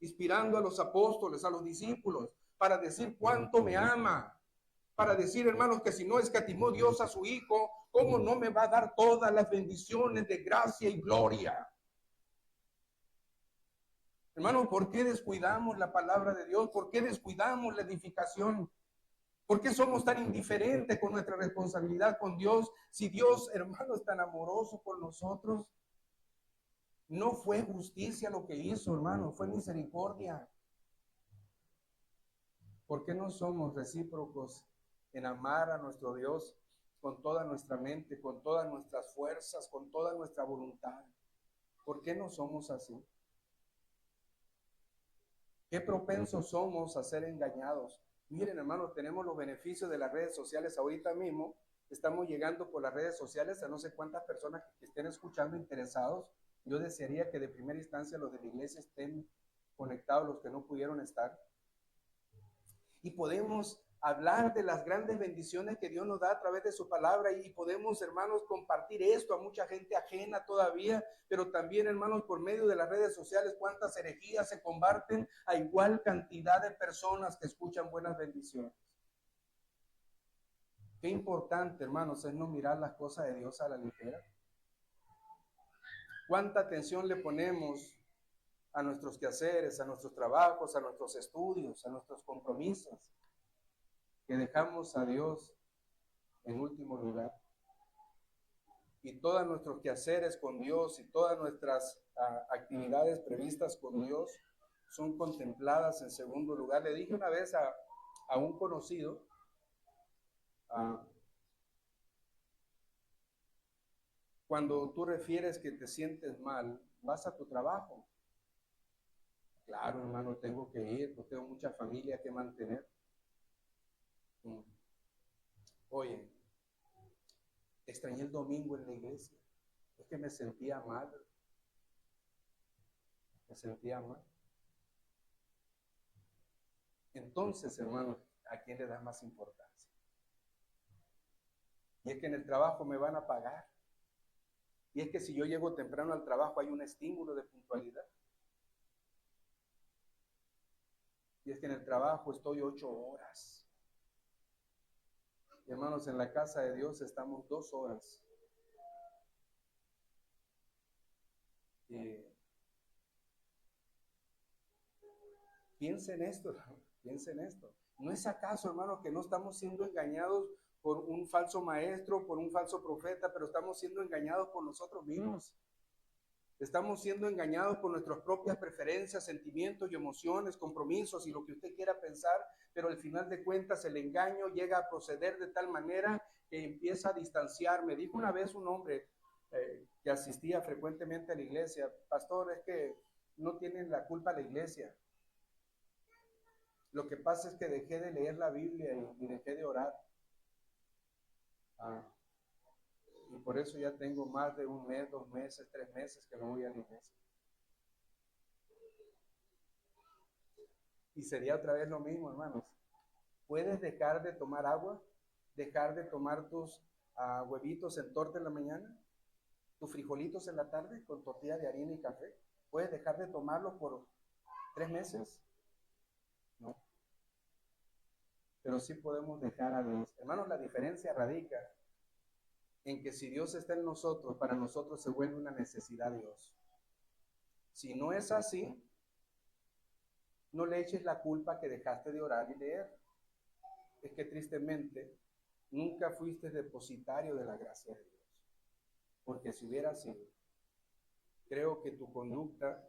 inspirando a los apóstoles, a los discípulos, para decir cuánto me ama, para decir, hermanos, que si no escatimó Dios a su Hijo, ¿cómo no me va a dar todas las bendiciones de gracia y gloria? Hermano, ¿por qué descuidamos la palabra de Dios? ¿Por qué descuidamos la edificación? ¿Por qué somos tan indiferentes con nuestra responsabilidad con Dios? Si Dios, hermano, es tan amoroso con nosotros, no fue justicia lo que hizo, hermano, fue misericordia. ¿Por qué no somos recíprocos en amar a nuestro Dios con toda nuestra mente, con todas nuestras fuerzas, con toda nuestra voluntad? ¿Por qué no somos así? Qué propensos somos a ser engañados. Miren, hermanos, tenemos los beneficios de las redes sociales ahorita mismo. Estamos llegando por las redes sociales a no sé cuántas personas que estén escuchando interesados. Yo desearía que de primera instancia los de la iglesia estén conectados, los que no pudieron estar. Y podemos hablar de las grandes bendiciones que Dios nos da a través de su palabra y podemos, hermanos, compartir esto a mucha gente ajena todavía, pero también, hermanos, por medio de las redes sociales, cuántas herejías se comparten a igual cantidad de personas que escuchan buenas bendiciones. Qué importante, hermanos, es no mirar las cosas de Dios a la ligera. Cuánta atención le ponemos a nuestros quehaceres, a nuestros trabajos, a nuestros estudios, a nuestros compromisos, que dejamos a Dios en último lugar. Y todos nuestros quehaceres con Dios y todas nuestras actividades previstas con Dios son contempladas en segundo lugar. Le dije una vez a un conocido, cuando tú refieres que te sientes mal, vas a tu trabajo. Claro, hermano, tengo que ir, no tengo mucha familia que mantener. Oye, extrañé el domingo en la iglesia. Es que me sentía mal. Me sentía mal. Entonces, hermano, ¿a quién le das más importancia? Y es que en el trabajo me van a pagar. Y es que si yo llego temprano al trabajo hay un estímulo de puntualidad. Y es que en el trabajo estoy 8 horas. Y hermanos, en la casa de Dios estamos 2 horas. Piensen en esto, piensen en esto. ¿No es acaso, hermano, que no estamos siendo engañados por un falso maestro, por un falso profeta, pero estamos siendo engañados por nosotros mismos? Estamos siendo engañados por nuestras propias preferencias, sentimientos y emociones, compromisos y lo que usted quiera pensar, pero al final de cuentas el engaño llega a proceder de tal manera que empieza a distanciar. Me dijo una vez un hombre que asistía frecuentemente a la iglesia: pastor, es que no tienen la culpa la iglesia. Lo que pasa es que dejé de leer la Biblia y dejé de orar. Y por eso ya tengo más de 1 mes, 2 meses, 3 meses que no voy a la iglesia. Y sería otra vez lo mismo, hermanos. ¿Puedes dejar de tomar agua? ¿Dejar de tomar tus huevitos en torta en la mañana? ¿Tus frijolitos en la tarde con tortilla de harina y café? ¿Puedes dejar de tomarlos por 3 meses? ¿no? Pero sí podemos dejar a Dios. Hermanos, la diferencia radica en que si Dios está en nosotros, para nosotros se vuelve una necesidad Dios. Si no es así, no le eches la culpa que dejaste de orar y leer. Es que tristemente nunca fuiste depositario de la gracia de Dios. Porque si hubiera sido, creo que tu conducta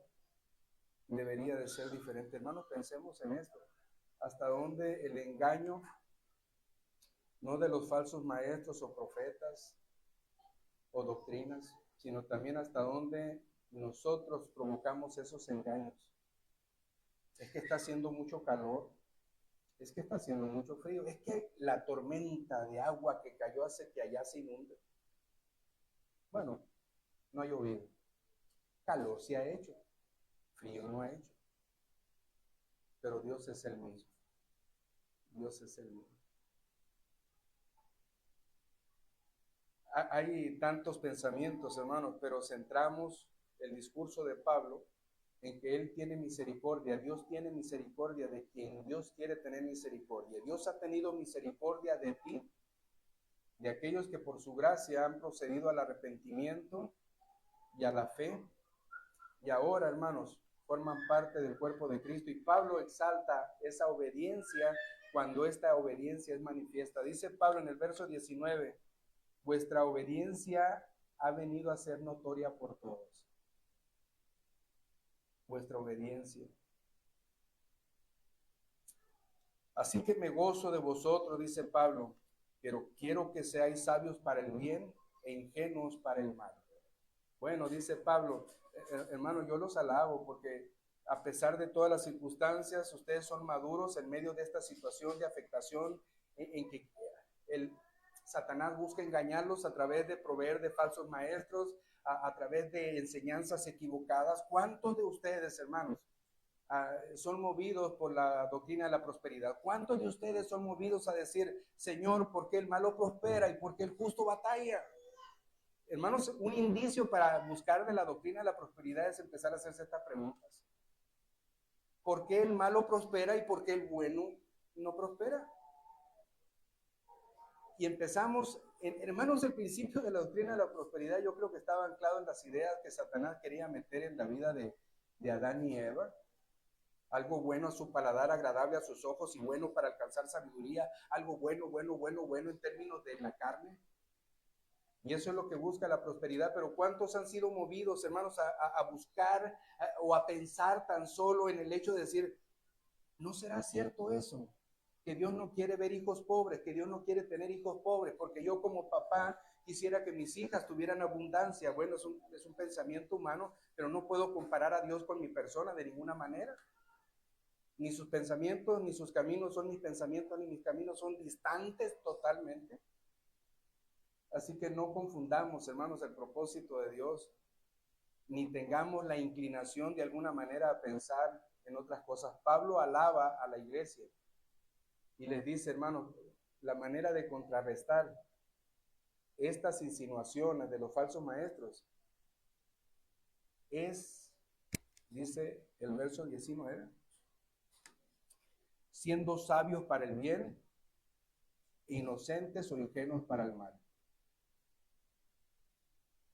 debería de ser diferente. Hermanos, pensemos en esto. Hasta dónde el engaño, no de los falsos maestros o profetas o doctrinas, sino también hasta dónde nosotros provocamos esos engaños. Es que está haciendo mucho calor, es que está haciendo mucho frío, es que la tormenta de agua que cayó hace que allá se inunde. Bueno, no ha llovido, calor se ha hecho, frío no ha hecho, pero Dios es el mismo. Dios es el mismo. Hay tantos pensamientos, hermanos, pero centramos el discurso de Pablo en que Él tiene misericordia. Dios tiene misericordia de quien Dios quiere tener misericordia. Dios ha tenido misericordia de ti, de aquellos que por su gracia han procedido al arrepentimiento y a la fe, y ahora, hermanos, forman parte del cuerpo de Cristo. Y Pablo exalta esa obediencia cuando esta obediencia es manifiesta. Dice Pablo en el verso 19, vuestra obediencia ha venido a ser notoria por todos. Vuestra obediencia. Así que me gozo de vosotros, dice Pablo, pero quiero que seáis sabios para el bien e ingenuos para el mal. Bueno, dice Pablo, hermano, yo los alabo porque a pesar de todas las circunstancias, ustedes son maduros en medio de esta situación de afectación en que el Satanás busca engañarlos a través de proveer de falsos maestros, a través de enseñanzas equivocadas. ¿Cuántos de ustedes, hermanos, son movidos por la doctrina de la prosperidad? ¿Cuántos de ustedes son movidos a decir, Señor, ¿por qué el malo prospera y por qué el justo batalla? Hermanos, un indicio para buscar de la doctrina de la prosperidad es empezar a hacerse estas preguntas. ¿Por qué el malo prospera y por qué el bueno no prospera? Y empezamos, hermanos, el principio de la doctrina de la prosperidad yo creo que estaba anclado en las ideas que Satanás quería meter en la vida de Adán y Eva. Algo bueno a su paladar, agradable a sus ojos y bueno para alcanzar sabiduría. Algo bueno en términos de la carne. Y eso es lo que busca la prosperidad. Pero ¿cuántos han sido movidos, hermanos, a buscar o a pensar tan solo en el hecho de decir, ¿no será cierto eso? Que Dios no quiere ver hijos pobres, que Dios no quiere tener hijos pobres, porque yo como papá quisiera que mis hijas tuvieran abundancia. Bueno, es un pensamiento humano, pero no puedo comparar a Dios con mi persona de ninguna manera. Ni sus pensamientos, ni sus caminos son mis pensamientos, ni mis caminos son distantes totalmente. Así que no confundamos, hermanos, el propósito de Dios, ni tengamos la inclinación de alguna manera a pensar en otras cosas. Pablo alaba a la iglesia y les dice, hermanos, la manera de contrarrestar estas insinuaciones de los falsos maestros es, dice el verso 19, siendo sabios para el bien, inocentes o ingenuos para el mal.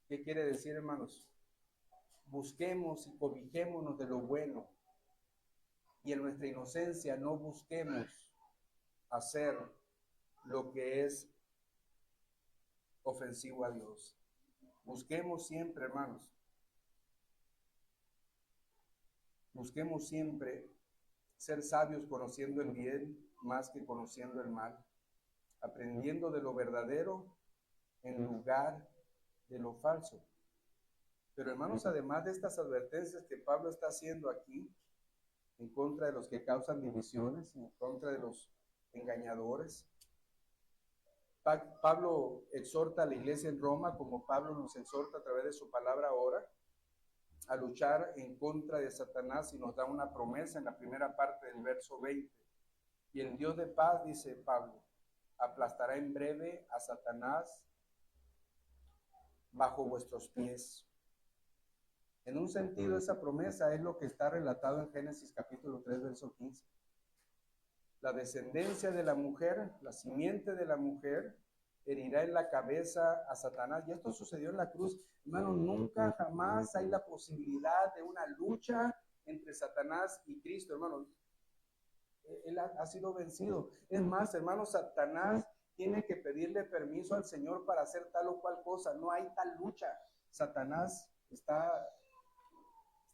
¿Qué quiere decir, hermanos? Busquemos y cobijémonos de lo bueno y en nuestra inocencia no busquemos hacer lo que es ofensivo a Dios. Busquemos siempre, hermanos, busquemos siempre ser sabios conociendo el bien más que conociendo el mal, aprendiendo de lo verdadero en lugar de lo falso. Pero hermanos, además de estas advertencias que Pablo está haciendo aquí, en contra de los que causan divisiones, en contra de los engañadores, Pablo exhorta a la iglesia en Roma, como Pablo nos exhorta a través de su palabra ahora, a luchar en contra de Satanás, y nos da una promesa en la primera parte del verso 20. Y el Dios de paz, dice Pablo, aplastará en breve a Satanás bajo vuestros pies. En un sentido, esa promesa es lo que está relatado en Génesis capítulo 3, verso 15. La descendencia de la mujer, la simiente de la mujer, herirá en la cabeza a Satanás. Y esto sucedió en la cruz. Hermano, nunca jamás hay la posibilidad de una lucha entre Satanás y Cristo, hermano. Él ha sido vencido. Es más, hermano, Satanás tiene que pedirle permiso al Señor para hacer tal o cual cosa. No hay tal lucha. Satanás está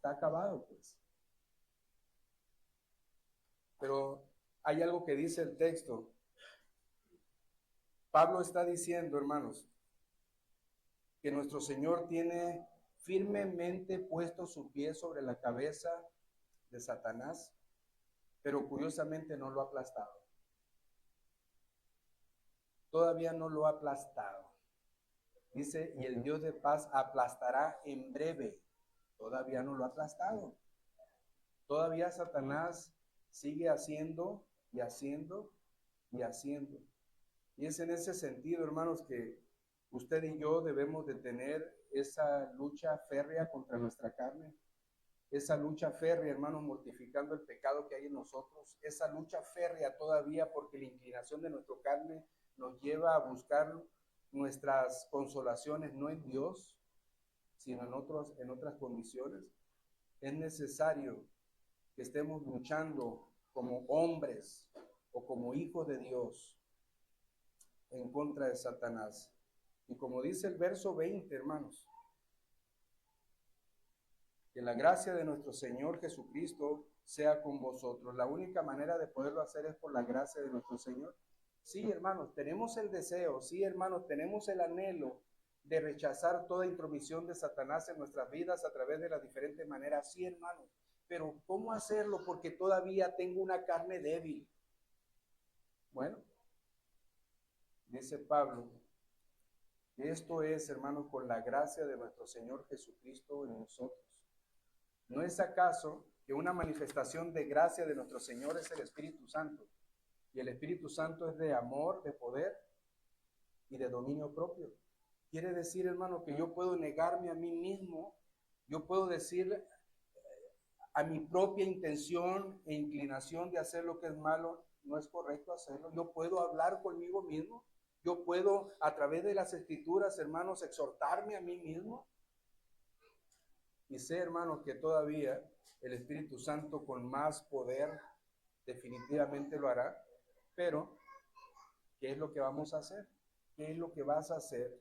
acabado, pues. Pero hay algo que dice el texto. Pablo está diciendo, hermanos, que nuestro Señor tiene firmemente puesto su pie sobre la cabeza de Satanás, pero curiosamente no lo ha aplastado. Todavía no lo ha aplastado. Dice, y el Dios de paz aplastará en breve. Todavía no lo ha aplastado. Todavía Satanás sigue haciendo y haciendo y haciendo. Y es en ese sentido, hermanos, que usted y yo debemos de tener esa lucha férrea contra nuestra carne. Esa lucha férrea, hermanos, mortificando el pecado que hay en nosotros. Esa lucha férrea todavía porque la inclinación de nuestra carne nos lleva a buscar nuestras consolaciones no en Dios, sino en otras condiciones. Es necesario que estemos luchando como hombres o como hijos de Dios en contra de Satanás. Y como dice el verso 20, hermanos, que la gracia de nuestro Señor Jesucristo sea con vosotros. La única manera de poderlo hacer es por la gracia de nuestro Señor. Sí, hermanos, tenemos el deseo, sí, hermanos, tenemos el anhelo de rechazar toda intromisión de Satanás en nuestras vidas a través de las diferentes maneras, sí, hermanos, pero ¿cómo hacerlo? Porque todavía tengo una carne débil. Bueno, dice Pablo, esto es, hermanos, por la gracia de nuestro Señor Jesucristo en nosotros. ¿No es acaso que una manifestación de gracia de nuestro Señor es el Espíritu Santo? Y el Espíritu Santo es de amor, de poder y de dominio propio. Quiere decir, hermano, que yo puedo negarme a mí mismo, yo puedo decir a mi propia intención e inclinación de hacer lo que es malo, no es correcto hacerlo. Yo puedo hablar conmigo mismo, yo puedo a través de las Escrituras, hermanos, exhortarme a mí mismo. Y sé, hermanos, que todavía el Espíritu Santo con más poder definitivamente lo hará, pero ¿qué es lo que vamos a hacer? ¿Qué es lo que vas a hacer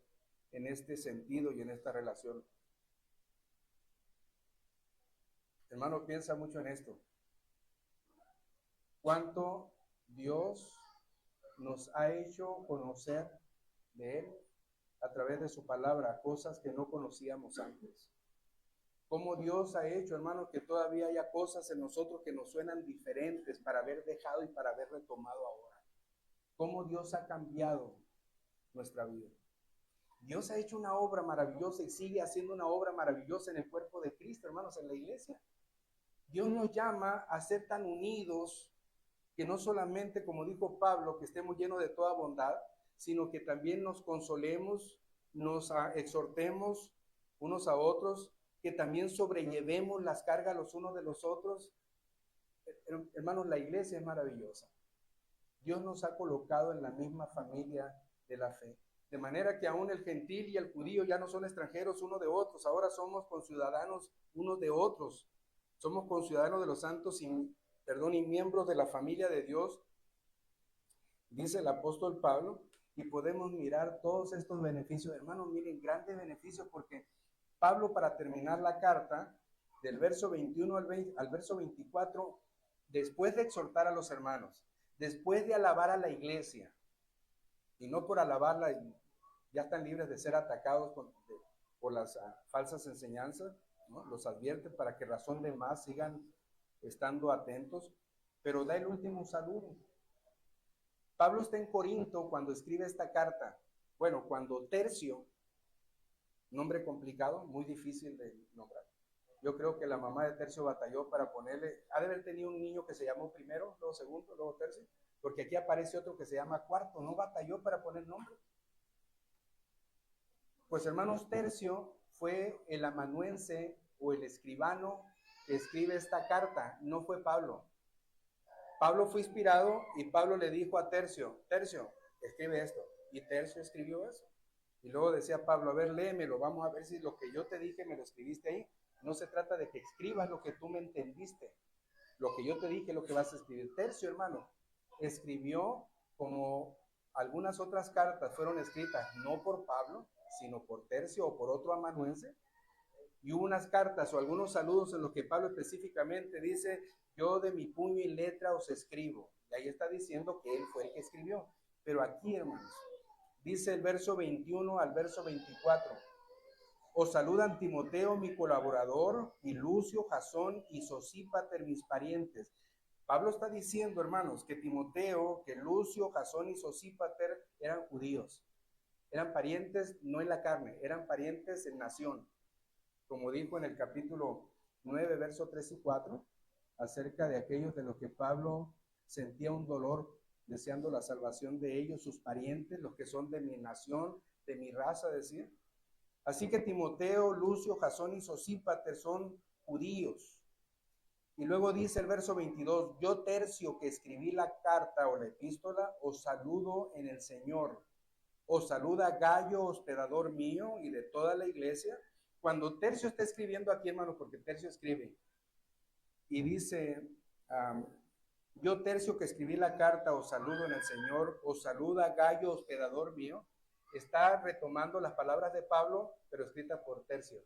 en este sentido y en esta relación? Hermano, piensa mucho en esto. ¿Cuánto Dios nos ha hecho conocer de Él a través de su palabra, cosas que no conocíamos antes? Cómo Dios ha hecho, hermano, que todavía haya cosas en nosotros que nos suenan diferentes para haber dejado y para haber retomado ahora. Cómo Dios ha cambiado nuestra vida. Dios ha hecho una obra maravillosa y sigue haciendo una obra maravillosa en el cuerpo de Cristo, hermanos, en la iglesia. Dios nos llama a ser tan unidos que no solamente, como dijo Pablo, que estemos llenos de toda bondad, sino que también nos consolemos, nos exhortemos unos a otros, que también sobrellevemos las cargas los unos de los otros. Hermanos, la iglesia es maravillosa. Dios nos ha colocado en la misma familia de la fe. De manera que aún el gentil y el judío ya no son extranjeros unos de otros, ahora somos conciudadanos unos de otros. Somos conciudadanos de los santos y miembros de la familia de Dios, dice el apóstol Pablo, y podemos mirar todos estos beneficios. Hermanos, miren, grandes beneficios, porque Pablo, para terminar la carta, del verso 21 al verso 24, después de exhortar a los hermanos, después de alabar a la iglesia, y no por alabarla, ya están libres de ser atacados por las falsas enseñanzas, ¿no? Los advierte para que razón de más sigan estando atentos, pero da el último saludo. Pablo está en Corinto cuando escribe esta carta. Bueno, cuando Tercio, nombre complicado, muy difícil de nombrar. Yo creo que la mamá de Tercio batalló para ponerle, ha de haber tenido un niño que se llamó primero, luego segundo, luego Tercio, porque aquí aparece otro que se llama Cuarto, no batalló para poner nombre. Pues hermanos, Tercio fue el amanuense o el escribano que escribe esta carta, no fue Pablo. Pablo fue inspirado y Pablo le dijo a Tercio, Tercio, escribe esto. Y Tercio escribió eso. Y luego decía Pablo, a ver, léemelo, vamos a ver si lo que yo te dije me lo escribiste ahí. No se trata de que escribas lo que tú me entendiste. Lo que yo te dije, lo que vas a escribir. Tercio, hermano, escribió como algunas otras cartas fueron escritas no por Pablo, sino por Tercio o por otro amanuense. Y hubo unas cartas o algunos saludos en los que Pablo específicamente dice, yo de mi puño y letra os escribo. Y ahí está diciendo que él fue el que escribió. Pero aquí, hermanos, dice el verso 21 al verso 24. Os saludan Timoteo, mi colaborador, y Lucio, Jasón y Sosípater, mis parientes. Pablo está diciendo, hermanos, que Timoteo, que Lucio, Jasón y Sosípater eran judíos. Eran parientes no en la carne, eran parientes en nación. Como dijo en el capítulo 9, verso 3 y 4, acerca de aquellos de los que Pablo sentía un dolor deseando la salvación de ellos, sus parientes, los que son de mi nación, de mi raza, decir. Así que Timoteo, Lucio, Jasón y Sosípater son judíos. Y luego dice el verso 22, yo Tercio que escribí la carta o la epístola, os saludo en el Señor. Os saluda Gayo, hospedador mío y de toda la iglesia. Cuando Tercio está escribiendo aquí, hermano, porque Tercio escribe y dice, yo Tercio que escribí la carta, os saludo en el Señor, os saluda Gayo, hospedador mío, está retomando las palabras de Pablo, pero escritas por Tercio.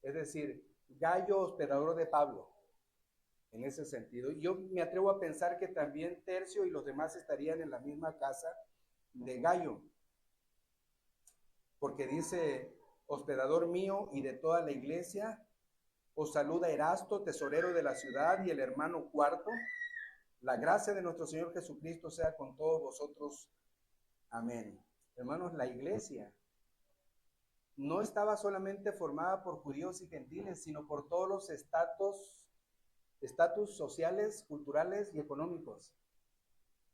Es decir, Gayo, hospedador de Pablo, en ese sentido. Yo me atrevo a pensar que también Tercio y los demás estarían en la misma casa de Gayo, porque dice, hospedador mío y de toda la iglesia, os saluda Erasto, tesorero de la ciudad, y el hermano Cuarto. La gracia de nuestro Señor Jesucristo sea con todos vosotros. Amén. Hermanos, la iglesia no estaba solamente formada por judíos y gentiles, sino por todos los estatus sociales, culturales y económicos.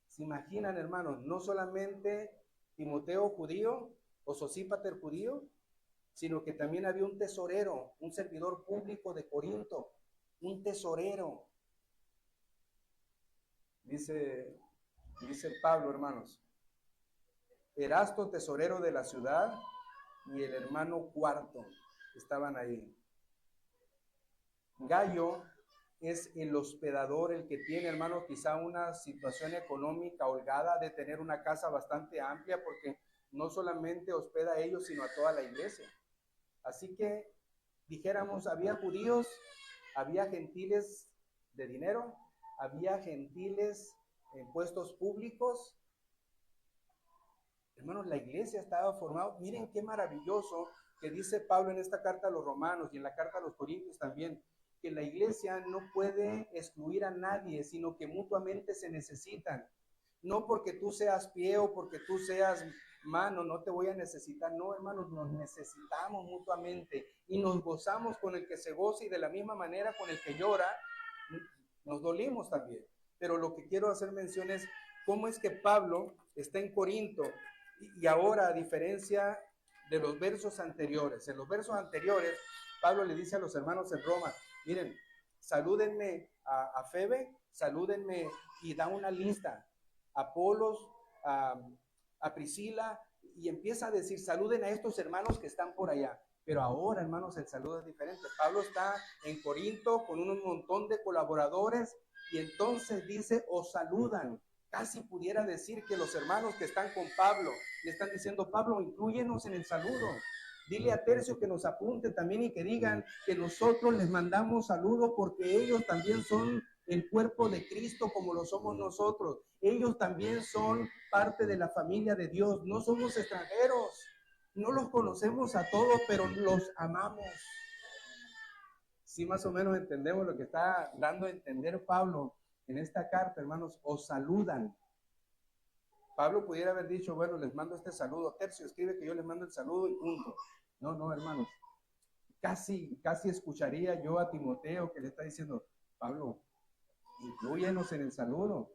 ¿Se imaginan, hermanos? No solamente Timoteo judío o Sosípater judío, sino que también había un tesorero, un servidor público de Corinto, un tesorero. Dice Pablo, hermanos, Erasto, tesorero de la ciudad, y el hermano Cuarto estaban ahí. Gayo es el hospedador, el que tiene, hermano, quizá una situación económica holgada de tener una casa bastante amplia, porque no solamente hospeda a ellos, sino a toda la iglesia. Así que, dijéramos, había judíos, había gentiles de dinero, había gentiles en puestos públicos. Hermanos, la iglesia estaba formada. Miren qué maravilloso que dice Pablo en esta carta a los romanos y en la carta a los corintios también, que la iglesia no puede excluir a nadie, sino que mutuamente se necesitan. No porque tú seas pie o porque tú seas mano, no te voy a necesitar. No, hermanos, nos necesitamos mutuamente y nos gozamos con el que se goza, y de la misma manera con el que llora, nos dolimos también. Pero lo que quiero hacer mención es cómo es que Pablo está en Corinto y ahora, a diferencia de los versos anteriores, en los versos anteriores Pablo le dice a los hermanos en Roma, miren, salúdenme a Febe, salúdenme, y da una lista, a Apolos, a Priscila, y empieza a decir, saluden a estos hermanos que están por allá. Pero ahora, hermanos, el saludo es diferente. Pablo está en Corinto con un montón de colaboradores y entonces dice, os saludan. Casi pudiera decir que los hermanos que están con Pablo le están diciendo, Pablo, inclúyenos en el saludo. Dile a Tercio que nos apunte también y que digan que nosotros les mandamos saludo porque ellos también son el cuerpo de Cristo como lo somos nosotros. Ellos también son parte de la familia de Dios. No somos extranjeros. No los conocemos a todos, pero los amamos. Sí, más o menos entendemos lo que está dando a entender Pablo en esta carta, hermanos. Os saludan. Pablo pudiera haber dicho, bueno, les mando este saludo. Tercio escribe que yo les mando el saludo y punto. No, hermanos. Casi escucharía yo a Timoteo que le está diciendo, Pablo, inclúyenos en el saludo.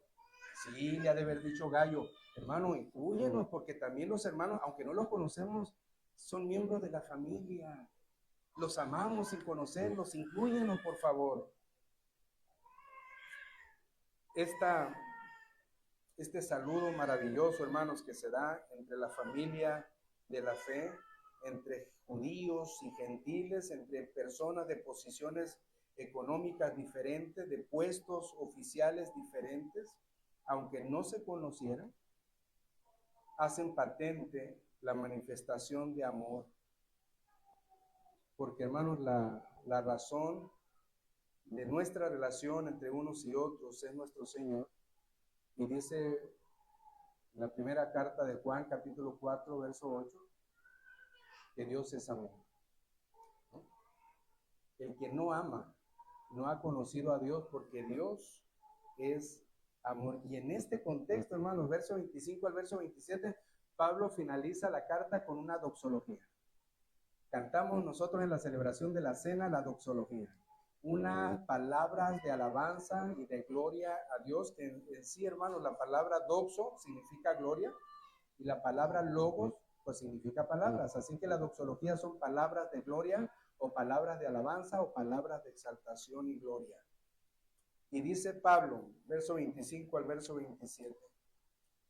Sí, le ha de haber dicho Gayo, hermano, inclúyenos, porque también los hermanos, aunque no los conocemos, son miembros de la familia. Los amamos sin conocerlos, inclúyenos, por favor. esta, este saludo maravilloso, hermanos, que se da entre la familia de la fe, entre judíos y gentiles, entre personas de posiciones económicas diferentes, de puestos oficiales diferentes, aunque no se conocieran, hacen patente la manifestación de amor. Porque, hermanos, la razón de nuestra relación entre unos y otros es nuestro Señor. Y dice la primera carta de Juan, capítulo 4, verso 8, que Dios es amor. El que no ama no ha conocido a Dios, porque Dios es amor. Y en este contexto, hermanos, verso 25 al verso 27, Pablo finaliza la carta con una doxología. Cantamos nosotros en la celebración de la cena la doxología, unas palabras de alabanza y de gloria a Dios, que en sí, hermanos, la palabra doxo significa gloria y la palabra logos pues significa palabras. Así que la doxología son palabras de gloria o palabras de alabanza o palabras de exaltación y gloria. Y dice Pablo, verso 25 al verso 27,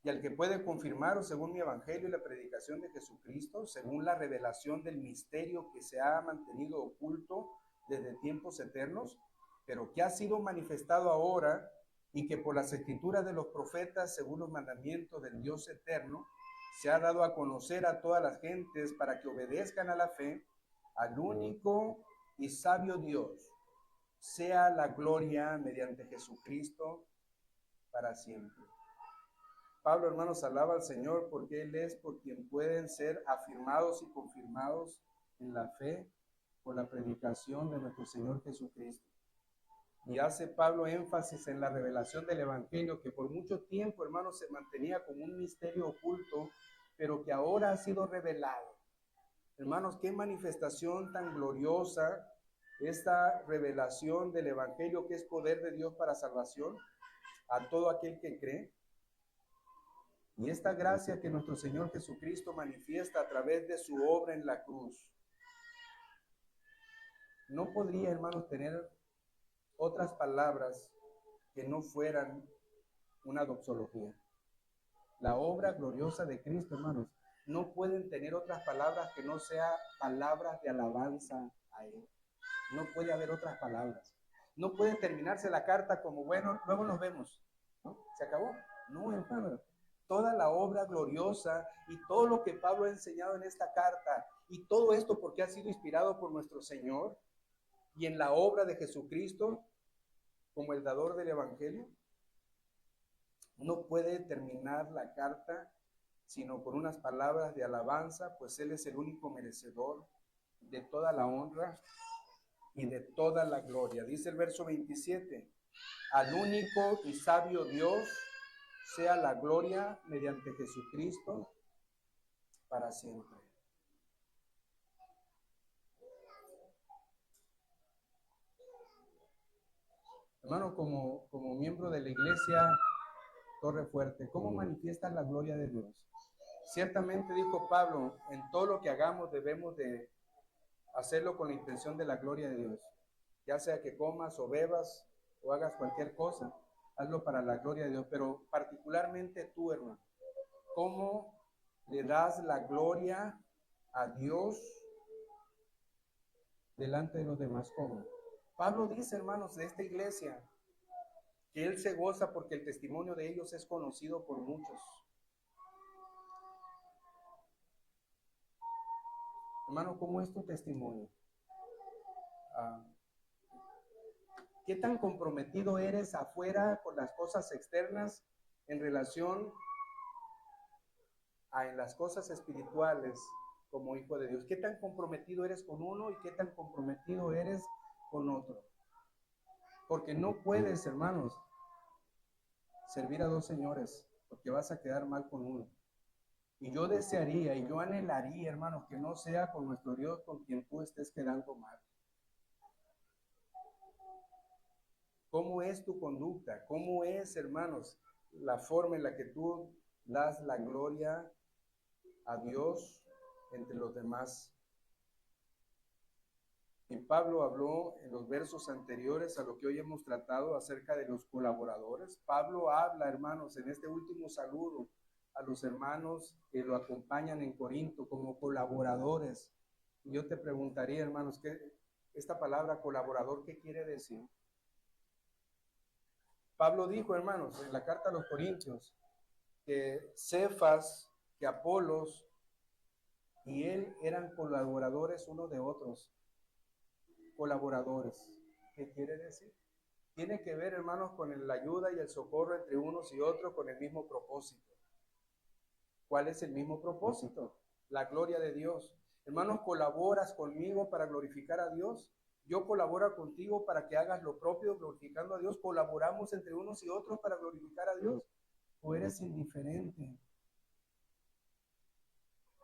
y al que puede confirmaros según mi evangelio y la predicación de Jesucristo, según la revelación del misterio que se ha mantenido oculto desde tiempos eternos, pero que ha sido manifestado ahora y que por las escrituras de los profetas, según los mandamientos del Dios eterno, se ha dado a conocer a todas las gentes para que obedezcan a la fe, al único y sabio Dios, sea la gloria mediante Jesucristo para siempre. Pablo, hermanos, alaba al Señor porque Él es por quien pueden ser afirmados y confirmados en la fe por la predicación de nuestro Señor Jesucristo. Y hace Pablo énfasis en la revelación del Evangelio, que por mucho tiempo, hermanos, se mantenía como un misterio oculto, pero que ahora ha sido revelado. Hermanos, qué manifestación tan gloriosa esta revelación del Evangelio, que es poder de Dios para salvación a todo aquel que cree. Y esta gracia que nuestro Señor Jesucristo manifiesta a través de su obra en la cruz, no podría, hermanos, tener otras palabras que no fueran una doxología. La obra gloriosa de Cristo, hermanos, no pueden tener otras palabras que no sean palabras de alabanza a Él. No puede haber otras palabras. No puede terminarse la carta como, bueno, luego nos vemos, ¿no? ¿Se acabó? No, hermano. Toda la obra gloriosa y todo lo que Pablo ha enseñado en esta carta, y todo esto porque ha sido inspirado por nuestro Señor y en la obra de Jesucristo como el dador del Evangelio, no puede terminar la carta sino con unas palabras de alabanza, pues Él es el único merecedor de toda la honra y de toda la gloria. Dice el verso 27, al único y sabio Dios sea la gloria mediante Jesucristo para siempre. Hermano, como miembro de la iglesia Torre Fuerte, ¿cómo manifiestan la gloria de Dios? Ciertamente, dijo Pablo, en todo lo que hagamos debemos de hacerlo con la intención de la gloria de Dios. Ya sea que comas o bebas o hagas cualquier cosa, hazlo para la gloria de Dios. Pero particularmente tú, hermano, ¿cómo le das la gloria a Dios delante de los demás? ¿Cómo? Pablo dice, hermanos, de esta iglesia, que él se goza porque el testimonio de ellos es conocido por muchos. Hermano, ¿cómo es tu testimonio? ¿Qué tan comprometido eres afuera con las cosas externas en relación a en las cosas espirituales como hijo de Dios? ¿Qué tan comprometido eres con uno y qué tan comprometido eres con otro? Porque no puedes, hermanos, servir a dos señores, porque vas a quedar mal con uno. Y yo desearía y yo anhelaría, hermanos, que no sea con nuestro Dios con quien tú estés quedando mal. ¿Cómo es tu conducta? ¿Cómo es, hermanos, la forma en la que tú das la gloria a Dios entre los demás? Y Pablo habló en los versos anteriores a lo que hoy hemos tratado acerca de los colaboradores. Pablo habla, hermanos, en este último saludo a los hermanos que lo acompañan en Corinto como colaboradores. Y yo te preguntaría, hermanos, esta palabra colaborador, ¿qué quiere decir? Pablo dijo, hermanos, en la carta a los Corintios, que Cefas, que Apolos y él eran colaboradores unos de otros. Colaboradores. ¿Qué quiere decir? Tiene que ver, hermanos, con la ayuda y el socorro entre unos y otros con el mismo propósito. ¿Cuál es el mismo propósito? La gloria de Dios. Hermanos, ¿colaboras conmigo para glorificar a Dios? Yo colaboro contigo para que hagas lo propio glorificando a Dios. ¿Colaboramos entre unos y otros para glorificar a Dios? ¿O eres indiferente?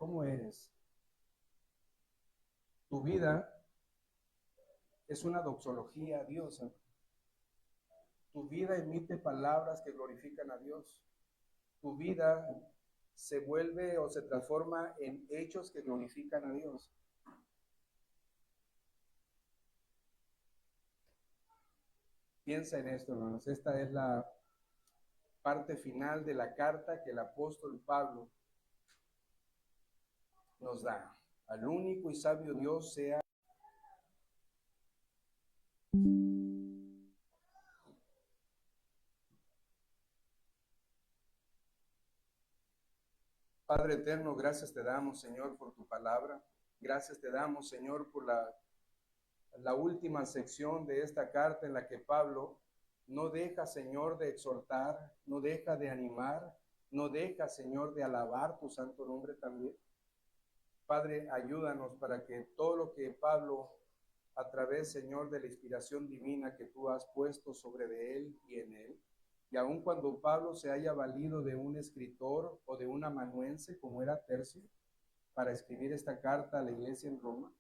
¿Cómo eres? Tu vida es una doxología a Dios. Tu vida emite palabras que glorifican a Dios. Tu vida se vuelve o se transforma en hechos que glorifican a Dios. Piensa en esto, hermanos. Esta es la parte final de la carta que el apóstol Pablo nos da. Al único y sabio Dios sea Padre eterno, gracias te damos, Señor, por tu palabra. Gracias te damos, Señor, por la última sección de esta carta en la que Pablo no deja, Señor, de exhortar, no deja de animar, no deja, Señor, de alabar tu santo nombre también. Padre, ayúdanos para que todo lo que Pablo, a través, Señor, de la inspiración divina que tú has puesto sobre de él y en él, y aun cuando Pablo se haya valido de un escritor o de un amanuense como era Tercio para escribir esta carta a la iglesia en Roma,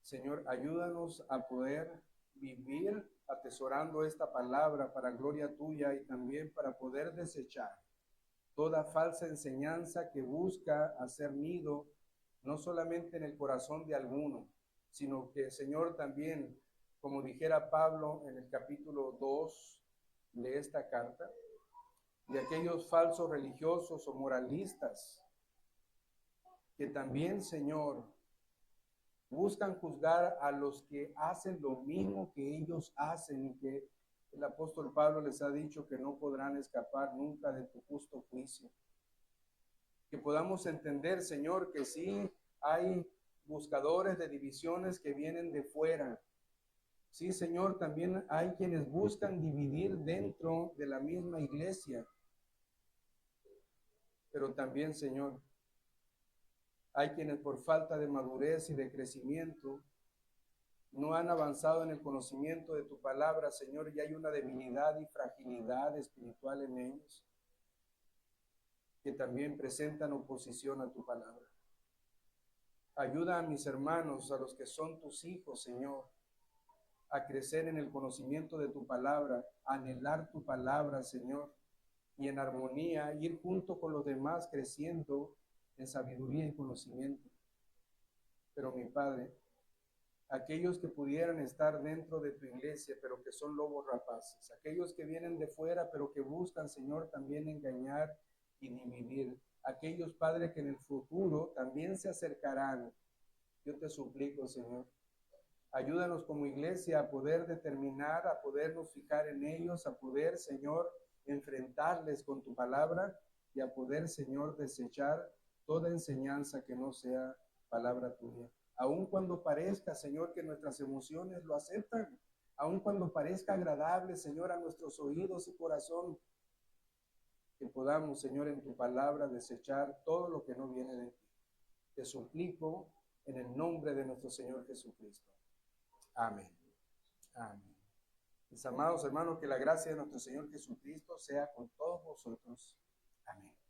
Señor, ayúdanos a poder vivir atesorando esta palabra para gloria tuya y también para poder desechar toda falsa enseñanza que busca hacer nido no solamente en el corazón de alguno, sino que, Señor, también, como dijera Pablo en el capítulo 2 de esta carta, de aquellos falsos religiosos o moralistas que también, Señor, buscan juzgar a los que hacen lo mismo que ellos hacen y que el apóstol Pablo les ha dicho que no podrán escapar nunca de tu justo juicio. Que podamos entender, Señor, que sí hay buscadores de divisiones que vienen de fuera. Sí, Señor, también hay quienes buscan dividir dentro de la misma iglesia. Pero también, Señor, hay quienes por falta de madurez y de crecimiento no han avanzado en el conocimiento de tu palabra, Señor, y hay una debilidad y fragilidad espiritual en ellos que también presentan oposición a tu palabra. Ayuda a mis hermanos, a los que son tus hijos, Señor, a crecer en el conocimiento de tu palabra, a anhelar tu palabra, Señor, y en armonía, ir junto con los demás creciendo en sabiduría y conocimiento. Pero mi Padre, aquellos que pudieran estar dentro de tu iglesia, pero que son lobos rapaces, aquellos que vienen de fuera, pero que buscan, Señor, también engañar y dividir, aquellos, Padre, que en el futuro también se acercarán. Yo te suplico, Señor, ayúdanos como iglesia a poder determinar, a podernos fijar en ellos, a poder, Señor, enfrentarles con tu palabra y a poder, Señor, desechar toda enseñanza que no sea palabra tuya. Aun cuando parezca, Señor, que nuestras emociones lo aceptan, aun cuando parezca agradable, Señor, a nuestros oídos y corazón, que podamos, Señor, en tu palabra desechar todo lo que no viene de ti. Te suplico en el nombre de nuestro Señor Jesucristo. Amén. Amén. Mis amados hermanos, que la gracia de nuestro Señor Jesucristo sea con todos vosotros. Amén.